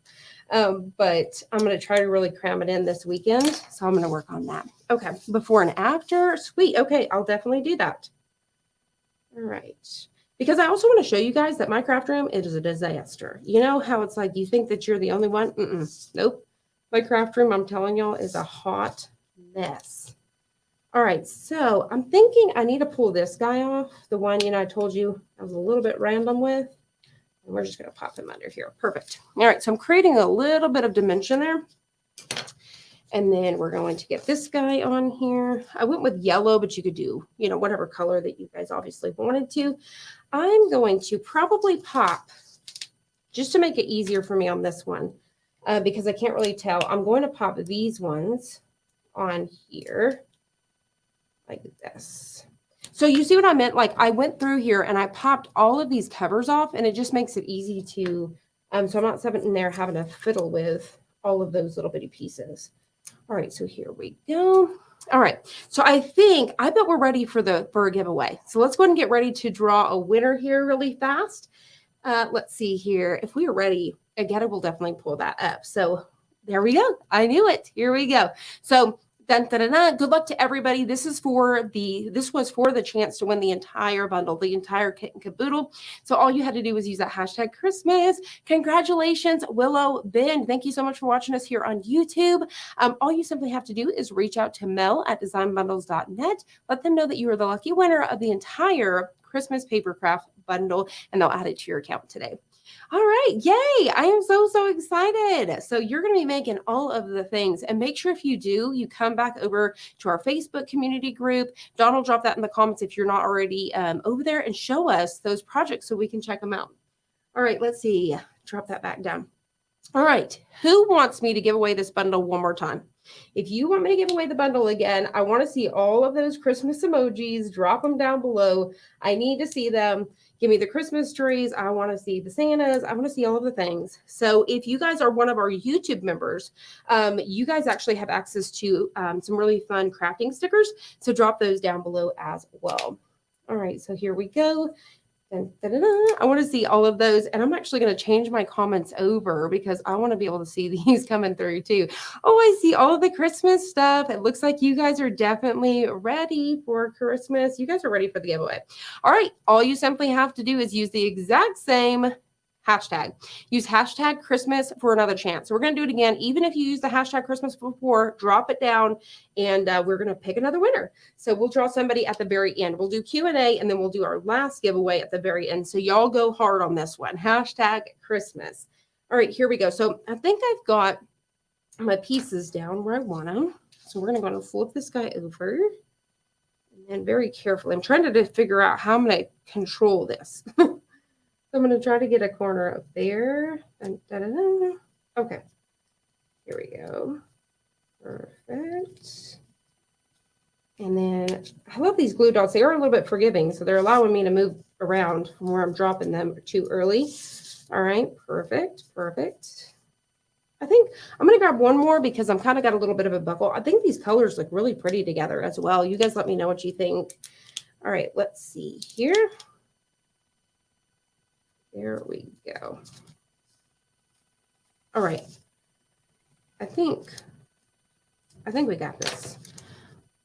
But I'm going to try to really cram it in this weekend. So I'm going to work on that. Okay. Before and after. Sweet. Okay. I'll definitely do that. All right. Because I also want to show you guys that my craft room, it is a disaster. You know how it's like, you think that you're the only one? Nope. My craft room, I'm telling y'all, is a hot mess. All right. So I'm thinking I need to pull this guy off. The one, you know, I told you I was a little bit random with. And we're just going to pop him under here. Perfect. All right. So I'm creating a little bit of dimension there. And then we're going to get this guy on here. I went with yellow, but you could do, you know, whatever color that you guys obviously wanted to. I'm going to probably pop, just to make it easier for me on this one, because I can't really tell. I'm going to pop these ones on here like this. So you see what I meant? Like, I went through here and I popped all of these covers off, and it just makes it easy to, so I'm not sitting there having to fiddle with all of those little bitty pieces. All right, so here we go. All right, so I bet we're ready for a giveaway. So let's go ahead and get ready to draw a winner here really fast. Let's see here. If we are ready, Agata will definitely pull that up. So there we go. I knew it. Here we go. So dun, dun, dun, dun. Good luck to everybody. This was for the chance to win the entire bundle, the entire kit and caboodle. So all you had to do was use that hashtag Christmas. Congratulations, Willow Ben. Thank you so much for watching us here on YouTube. All you simply have to do is reach out to Mel at designbundles.net. Let them know that you are the lucky winner of the entire Christmas Papercraft bundle, and they'll add it to your account today. All right. Yay. I am so excited. So you're going to be making all of the things, and make sure if you do, you come back over to our Facebook community group. Don will drop that in the comments if you're not already over there, and show us those projects so we can check them out. All right. Let's see. Drop that back down. All right. Who wants me to give away this bundle one more time? If you want me to give away the bundle again, I want to see all of those Christmas emojis. Drop them down below. I need to see them. Give me the Christmas trees. I want to see the Santas. I want to see all of the things. So if you guys are one of our YouTube members, you guys actually have access to some really fun crafting stickers. So drop those down below as well. All right. So here we go. Dun, dun, dun, dun. I want to see all of those, and I'm actually going to change my comments over because I want to be able to see these coming through too. Oh, I see all of the Christmas stuff. It looks like you guys are definitely ready for Christmas. You guys are ready for the giveaway. All right. All you simply have to do is use the exact same hashtag. Use hashtag Christmas for another chance. So we're going to do it again. Even if you use the hashtag Christmas before, drop it down, and we're going to pick another winner. So we'll draw somebody at the very end. We'll do Q&A, and then we'll do our last giveaway at the very end. So y'all go hard on this one. Hashtag Christmas. All right, here we go. So I think I've got my pieces down where I want them. So we're going to go and flip this guy over. And and very carefully. I'm trying to figure out how I'm going to control this. So I'm going to try to get a corner up there. And okay. Here we go. Perfect. And then I love these glue dots. They are a little bit forgiving, so they're allowing me to move around from where I'm dropping them too early. All right, perfect, perfect. I think I'm going to grab one more because I'm kind of got a little bit of a buckle. I think these colors look really pretty together as well. You guys let me know what you think. All right, let's see here. There we go. All right. I think we got this.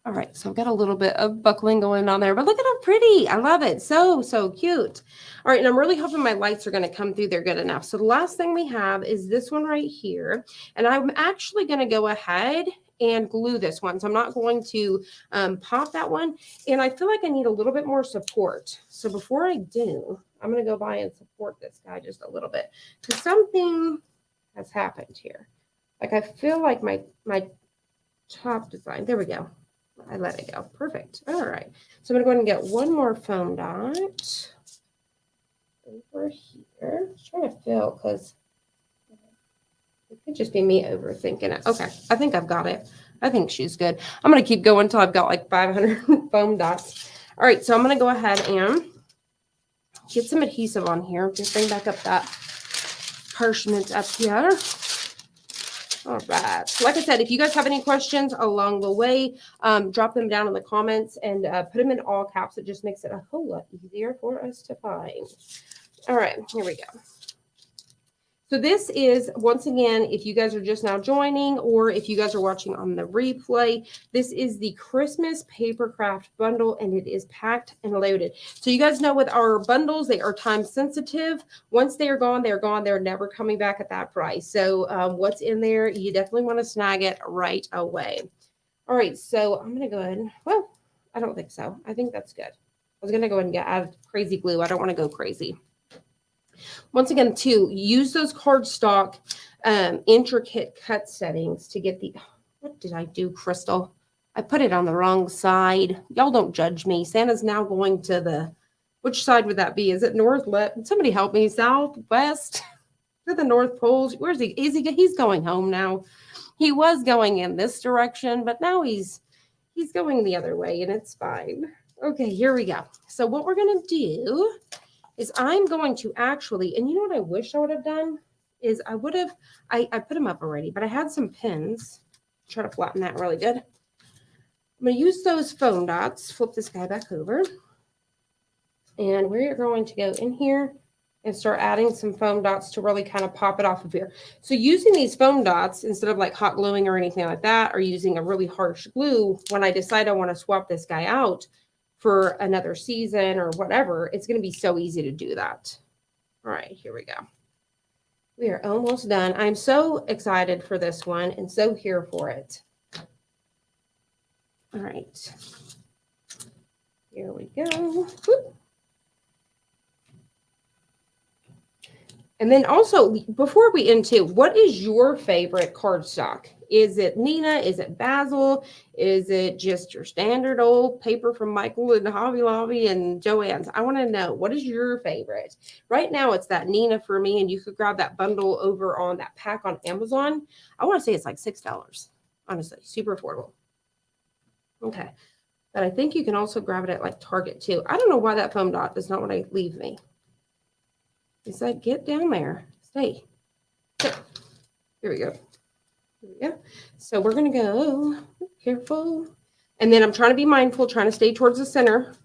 All right, so I've got a little bit of buckling going on there, but look at how pretty. I love it. So, so cute. All right, and I'm really hoping my lights are going to come through there good enough. So the last thing we have is this one right here, and I'm actually going to go ahead and glue this one. So I'm not going to pop that one, and I feel like I need a little bit more support. So before I do, I'm going to go by and support this guy just a little bit because something has happened here. Like I feel like my top design, there we go. I let it go. Perfect. All right. So I'm going to go ahead and get one more foam dot over here. Just trying to fill because it could just be me overthinking it. Okay. I think I've got it. I think she's good. I'm going to keep going until I've got like 500 foam dots. All right. So I'm going to go ahead and get some adhesive on here. Just bring back up that parchment up here. All right. Like I said, if you guys have any questions along the way, drop them down in the comments and put them in all caps. It just makes it a whole lot easier for us to find. All right, here we go. So this is, once again, if you guys are just now joining or if you guys are watching on the replay, this is the Christmas Papercraft bundle and it is packed and loaded. So you guys know with our bundles, they are time sensitive. Once they are gone, they're gone. They're never coming back at that price. So what's in there, you definitely want to snag it right away. All right, so I'm going to go ahead. Well, I don't think so. I think that's good. I was going to go ahead and add crazy glue. I don't want to go crazy. Once again, too, use those cardstock intricate cut settings to get the, what did I do, Crystal? I put it on the wrong side. Y'all don't judge me. Santa's now going to the, which side would that be? Is it north, left? Somebody help me. South, west, to the North Pole. Where's he? Is he? He's going home now. He was going in this direction, but now he's going the other way, and it's fine. Okay, here we go. So what we're going to do is I'm going to actually, and you know what I wish I would have done is I would have, I put them up already, but I had some pins. Try to flatten that really good. I'm going to use those foam dots, flip this guy back over. And we're going to go in here and start adding some foam dots to really kind of pop it off of here. So using these foam dots, instead of like hot gluing or anything like that, or using a really harsh glue, when I decide I want to swap this guy out for another season or whatever, it's going to be so easy to do that. All right, here we go. We are almost done. I'm so excited for this one and so here for it. All right. Here we go. Whoop. And then also, before we end too, what is your favorite cardstock? Is it Nina? Is it Basil? Is it just your standard old paper from Michael and Hobby Lobby and Joann's? I want to know, what is your favorite? Right now, it's that Nina for me, and you could grab that bundle over on that pack on Amazon. I want to say it's like $6, honestly, super affordable. Okay, but I think you can also grab it at like Target too. I don't know why that foam dot does not want to leave me. It's like, get down there, stay. So, here we go. Yeah, so we're going to go careful. And then I'm trying to be mindful, trying to stay towards the center.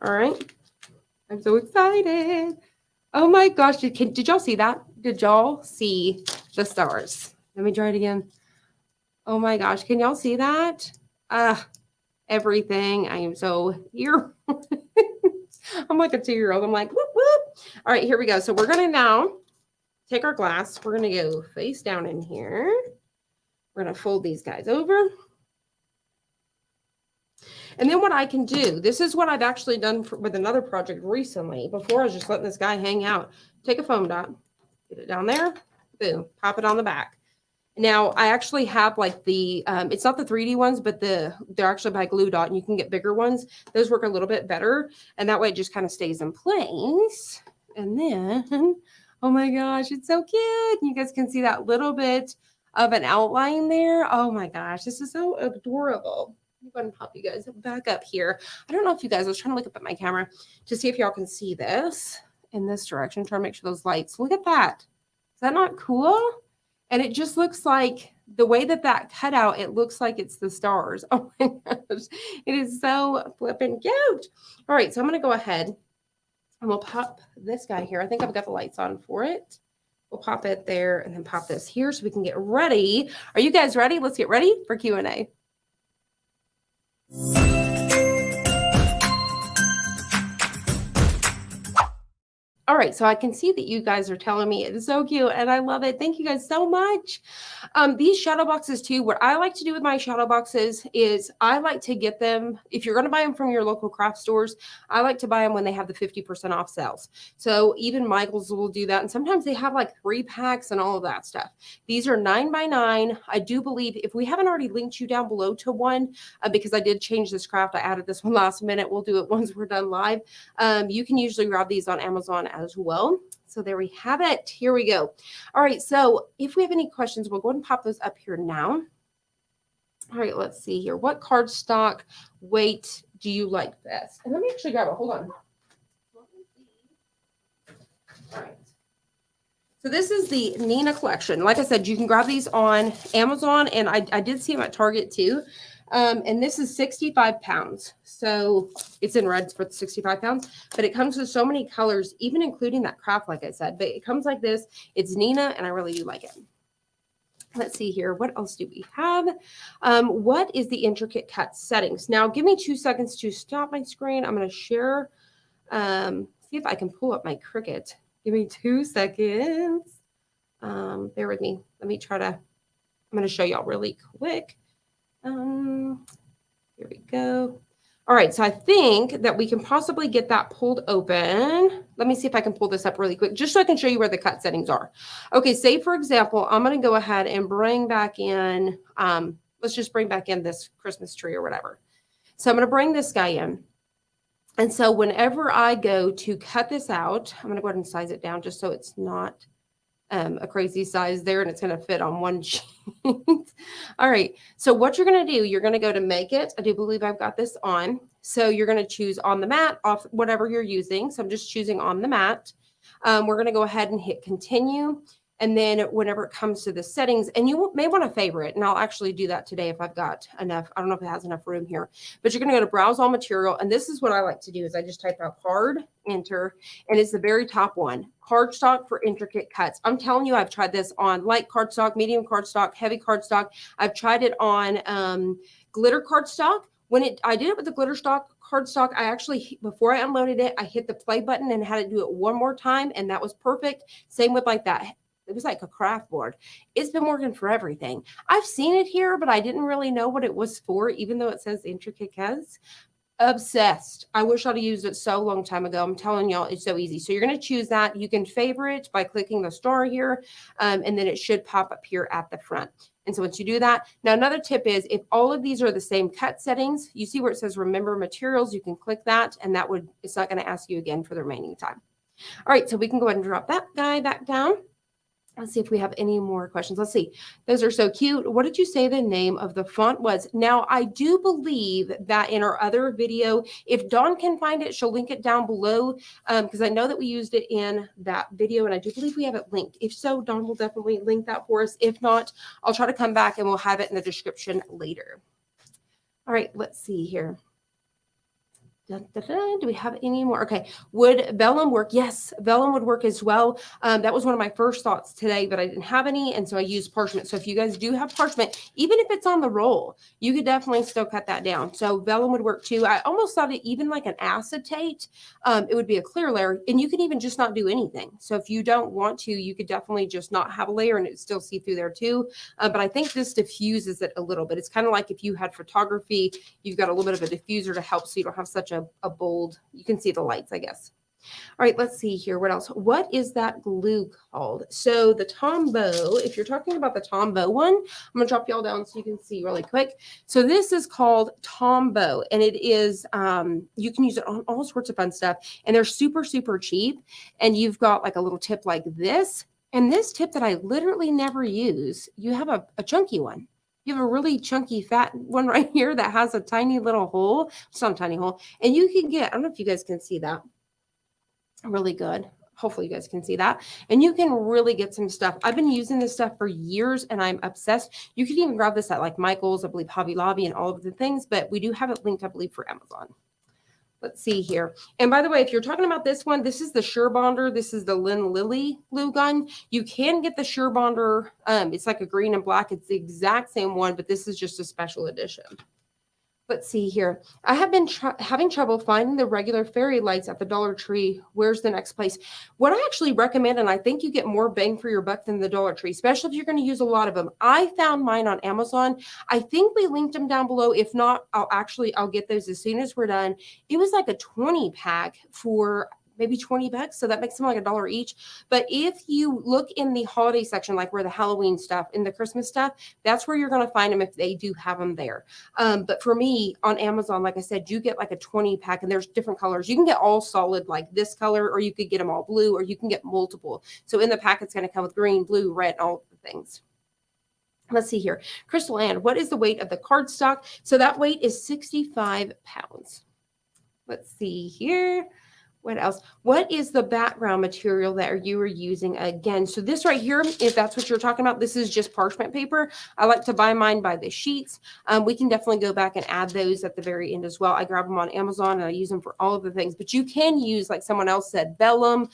All right. I'm so excited. Oh my gosh. Did y'all see that? Did y'all see the stars? Let me try it again. Oh my gosh. Can y'all see that? Everything. I am so here. I'm like a 2-year-old. I'm like, whoop, whoop. All right, here we go. So we're going to now take our glass. We're going to go face down in here. We're going to fold these guys over. And then what I can do, this is what I've actually done with another project recently. Before I was just letting this guy hang out. Take a foam dot, get it down there, boom, pop it on the back. Now, I actually have like the, it's not the 3D ones, but they're actually by Glue Dot, and you can get bigger ones. Those work a little bit better, and that way it just kind of stays in place. And then, oh my gosh, it's so cute. You guys can see that little bit of an outline there. Oh my gosh, this is so adorable. I'm going to pop you guys back up here. I don't know if you guys, I was trying to look up at my camera to see if y'all can see this in this direction, trying to make sure those lights, look at that. Is that not cool? And it just looks like the way that cut out, it looks like it's the stars. Oh my gosh, it is so flippin' cute. All right, so I'm going to go ahead and we'll pop this guy here. I think I've got the lights on for it. We'll pop it there and then pop this here so we can get ready. Are you guys ready? Let's get ready for Q&A. All right, so I can see that you guys are telling me it's so cute and I love it. Thank you guys so much. These shadow boxes too, what I like to do with my shadow boxes is I like to get them, if you're going to buy them from your local craft stores, I like to buy them when they have the 50% off sales. So even Michael's will do that. And sometimes they have like 3 packs and all of that stuff. These are 9x9. I do believe if we haven't already linked you down below to one, because I did change this craft, I added this one last minute. We'll do it once we're done live. You can usually grab these on Amazon as well. So there we have it. Here we go. All right. So if we have any questions, we'll go ahead and pop those up here now. All right. Let's see here. What cardstock weight do you like best? And let me actually grab it. Hold on. All right. So this is the Nina collection. Like I said, you can grab these on Amazon, and I did see them at Target too. And this is 65 pounds. So it's in red for 65 pounds, but it comes with so many colors, even including that craft, like I said, but it comes like this. It's Nina, and I really do like it. Let's see here. What else do we have? What is the intricate cut settings? Now, give me 2 seconds to stop my screen. I'm going to share, see if I can pull up my Cricut. Give me 2 seconds. Bear with me. Let me try to, I'm going to show y'all really quick. Here we go. All right, so I think that we can possibly get that pulled open. Let me see if I can pull this up really quick, just so I can show you where the cut settings are. Okay, say for example, I'm going to go ahead and bring back in, let's just bring back in this Christmas tree or whatever. So I'm going to bring this guy in. And so whenever I go to cut this out, I'm going to go ahead and size it down just so it's not a crazy size there, and it's going to fit on one sheet. All right. So what you're going to do, you're going to go to make it. I do believe I've got this on. So you're going to choose on the mat off whatever you're using. So I'm just choosing on the mat. We're going to go ahead and hit continue. And then whenever it comes to the settings, and you may want to favorite, and I'll actually do that today if I've got enough. I don't know if it has enough room here, but you're going to go to browse all material. And this is what I like to do is I just type out hard, enter, and it's the very top one, cardstock for intricate cuts. I'm telling you, I've tried this on light cardstock, medium cardstock, heavy cardstock. I've tried it on glitter cardstock. When I did it with the glitter cardstock, I actually, before I unloaded it, I hit the play button and had to do it one more time, and that was perfect. Same with like that. It was like a craft board. It's been working for everything. I've seen it here, but I didn't really know what it was for, even though it says intricate cuts. Obsessed. I wish I'd have used it so long time ago. I'm telling y'all, it's so easy. So you're going to choose that. You can favorite by clicking the star here, and then it should pop up here at the front. And so once you do that, now another tip is if all of these are the same cut settings, you see where it says remember materials, you can click that, and that would, it's not going to ask you again for the remaining time. All right, so we can go ahead and drop that guy back down. Let's see if we have any more questions. Let's see. Those are so cute. What did you say the name of the font was? Now, I do believe that in our other video, if Dawn can find it, she'll link it down below because I know that we used it in that video, and I do believe we have it linked. If so, Dawn will definitely link that for us. If not, I'll try to come back and we'll have it in the description later. All right, let's see here. Do we have any more? Okay. Would vellum work? Yes, vellum would work as well. That was one of my first thoughts today, but I didn't have any. And so I used parchment. So if you guys do have parchment, even if it's on the roll, you could definitely still cut that down. So vellum would work too. I almost thought it even like an acetate, it would be a clear layer, and you can even just not do anything. So if you don't want to, you could definitely just not have a layer and it still see through there too. But I think this diffuses it a little bit. It's kind of like if you had photography, you've got a little bit of a diffuser to help so you don't have such a bold, you can see the lights, I guess. All right, let's see here. What else? What is that glue called? So the Tombow, if you're talking about the Tombow one, I'm going to drop y'all down so you can see really quick. So this is called Tombow, and it is, you can use it on all sorts of fun stuff, and they're super, super cheap. And you've got like a little tip like this, and this tip that I literally never use, you have a chunky one. You have a really chunky fat one right here that has a tiny little hole. It's not a tiny hole. And you can get, I don't know if you guys can see that really good. Hopefully you guys can see that. And you can really get some stuff. I've been using this stuff for years and I'm obsessed. You can even grab this at like Michael's, I believe Hobby Lobby and all of the things, but we do have it linked, I believe, for Amazon. Let's see here. And by the way, if you're talking about this one, this is the Sure Bonder. This is the Lynn Lilly glue gun. You can get the Sure Bonder. It's like a green and black. It's the exact same one, but this is just a special edition. Let's see here. I have been having trouble finding the regular fairy lights at the Dollar Tree. Where's the next place? What I actually recommend, and I think you get more bang for your buck than the Dollar Tree, especially if you're going to use a lot of them. I found mine on Amazon. I think we linked them down below. If not, I'll get those as soon as we're done. It was like a 20 pack for maybe 20 bucks. So that makes them like $1 each. But if you look in the holiday section, like where the Halloween stuff and the Christmas stuff, that's where you're going to find them if they do have them there. But for me on Amazon, like I said, you get like a 20 pack and there's different colors. You can get all solid like this color, or you could get them all blue, or you can get multiple. So in the pack, it's going to come with green, blue, red, all the things. Let's see here. Crystal Ann, what is the weight of the cardstock? So that weight is 65 pounds. Let's see here. What else? What is the background material that you are using again? So this right here, if that's what you're talking about, this is just parchment paper. I like to buy mine by the sheets. We can definitely go back and add those at the very end as well. I grab them on Amazon and I use them for all of the things, but you can use, like someone else said, vellum.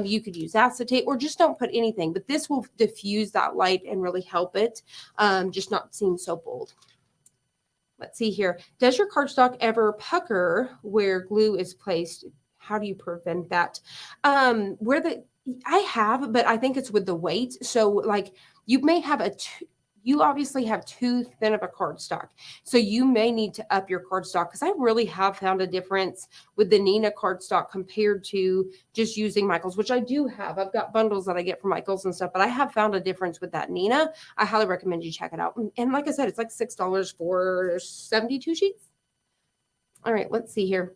You could use acetate, or just don't put anything, but this will diffuse that light and really help it just not seem so bold. Let's see here. Does your cardstock ever pucker where glue is placed? How do you prevent that? I have, but I think it's with the weight. So like you may have you obviously have too thin of a cardstock. So you may need to up your cardstock, because I really have found a difference with the Nina cardstock compared to just using Michael's, which I do have. I've got bundles that I get from Michael's and stuff, but I have found a difference with that Nina. I highly recommend you check it out. And like I said, it's like $6 for 72 sheets. All right, let's see here.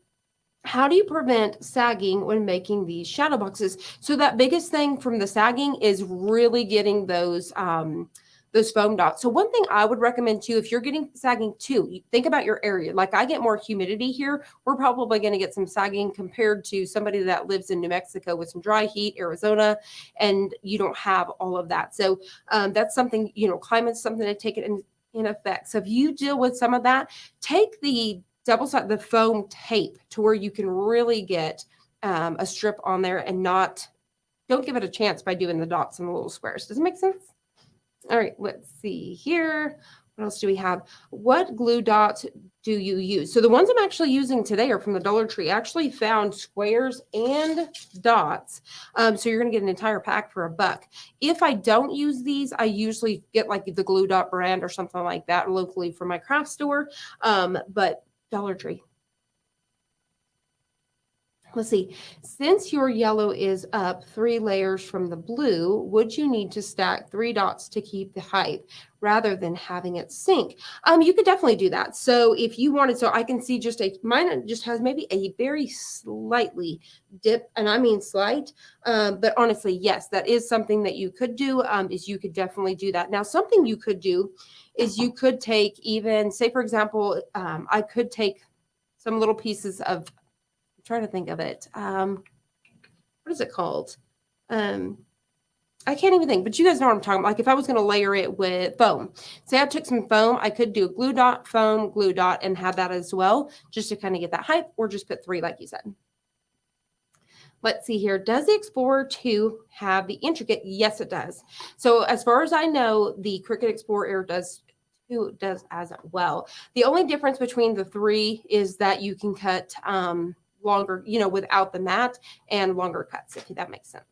How do you prevent sagging when making these shadow boxes? So that biggest thing from the sagging is really getting those foam dots. So one thing I would recommend too, if you're getting sagging too, you think about your area. Like I get more humidity here. We're probably going to get some sagging compared to somebody that lives in New Mexico with some dry heat, Arizona, and you don't have all of that. So that's something, climate's something to take it in effect. So if you deal with some of that, take the double-sided the foam tape to where you can really get a strip on there and don't give it a chance by doing the dots and the little squares. Does it make sense? All right, let's see here. What else do we have? What glue dots do you use? So the ones I'm actually using today are from the Dollar Tree. I actually found squares and dots. So you're going to get an entire pack for $1. If I don't use these, I usually get like the Glue Dot brand or something like that locally from my craft store. But Dollar Tree. Let's see. Since your yellow is up 3 layers from the blue, would you need to stack 3 dots to keep the height rather than having it sink? You could definitely do that. So if you wanted, so I can see mine just has maybe a very slightly dip, and I mean slight. But honestly, yes, that is something that you could do. Is you could definitely do that. Now, something you could do is you could take even, say for example, I could take some little pieces of, I'm trying to think of it. What is it called? I can't even think, but you guys know what I'm talking about. Like if I was going to layer it with foam, say I took some foam, I could do a glue dot, foam, glue dot, and have that as well, just to kind of get that height, or just put 3 like you said. Let's see here. Does the Explorer 2 have the intricate? Yes, it does. So as far as I know, the Cricut Explorer Air does as well. The only difference between the 3 is that you can cut longer, without the mat, and longer cuts, if that makes sense.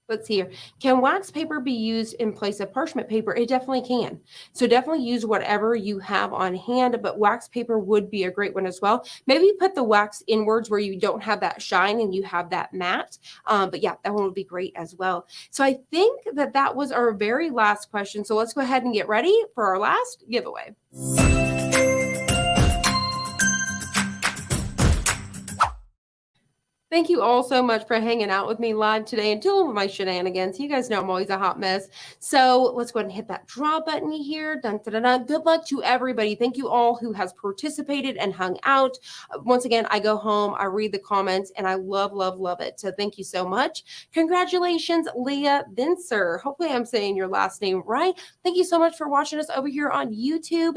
Let's see here. Can wax paper be used in place of parchment paper? It definitely can. So definitely use whatever you have on hand, but wax paper would be a great one as well. Maybe put the wax inwards where you don't have that shine and you have that matte. But yeah, that one would be great as well. So I think that that was our very last question. So let's go ahead and get ready for our last giveaway. Thank you all so much for hanging out with me live today and dealing with my shenanigans. You guys know I'm always a hot mess. So let's go ahead and hit that draw button here. Dun, dun, dun, dun. Good luck to everybody. Thank you all who has participated and hung out. Once again, I go home, I read the comments, and I love, love, love it. So thank you so much. Congratulations, Leah Vincer. Hopefully I'm saying your last name right. Thank you so much for watching us over here on YouTube.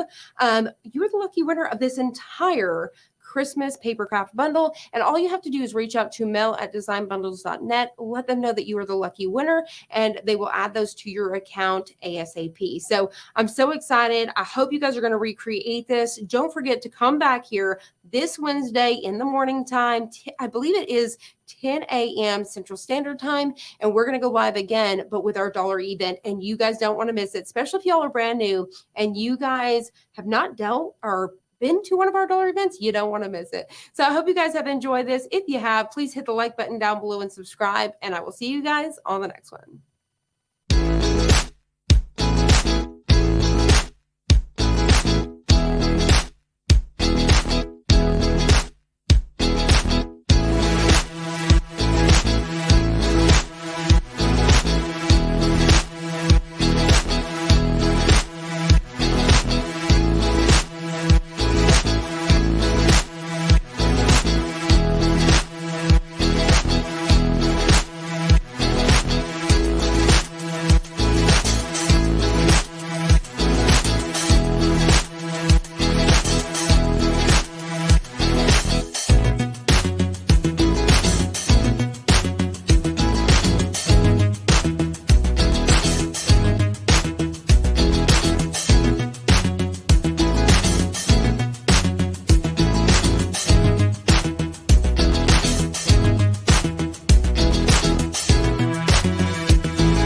You're the lucky winner of this entire Christmas Papercraft bundle. And all you have to do is reach out to mel@designbundles.net, let them know that you are the lucky winner, and they will add those to your account ASAP. So I'm so excited. I hope you guys are going to recreate this. Don't forget to come back here this Wednesday in the morning time. I believe it is 10 a.m. Central Standard Time, and we're going to go live again, but with our dollar event, and you guys don't want to miss it, especially if y'all are brand new and you guys have not dealt or been to one of our dollar events, you don't want to miss it. So I hope you guys have enjoyed this. If you have, please hit the like button down below and subscribe, and I will see you guys on the next one.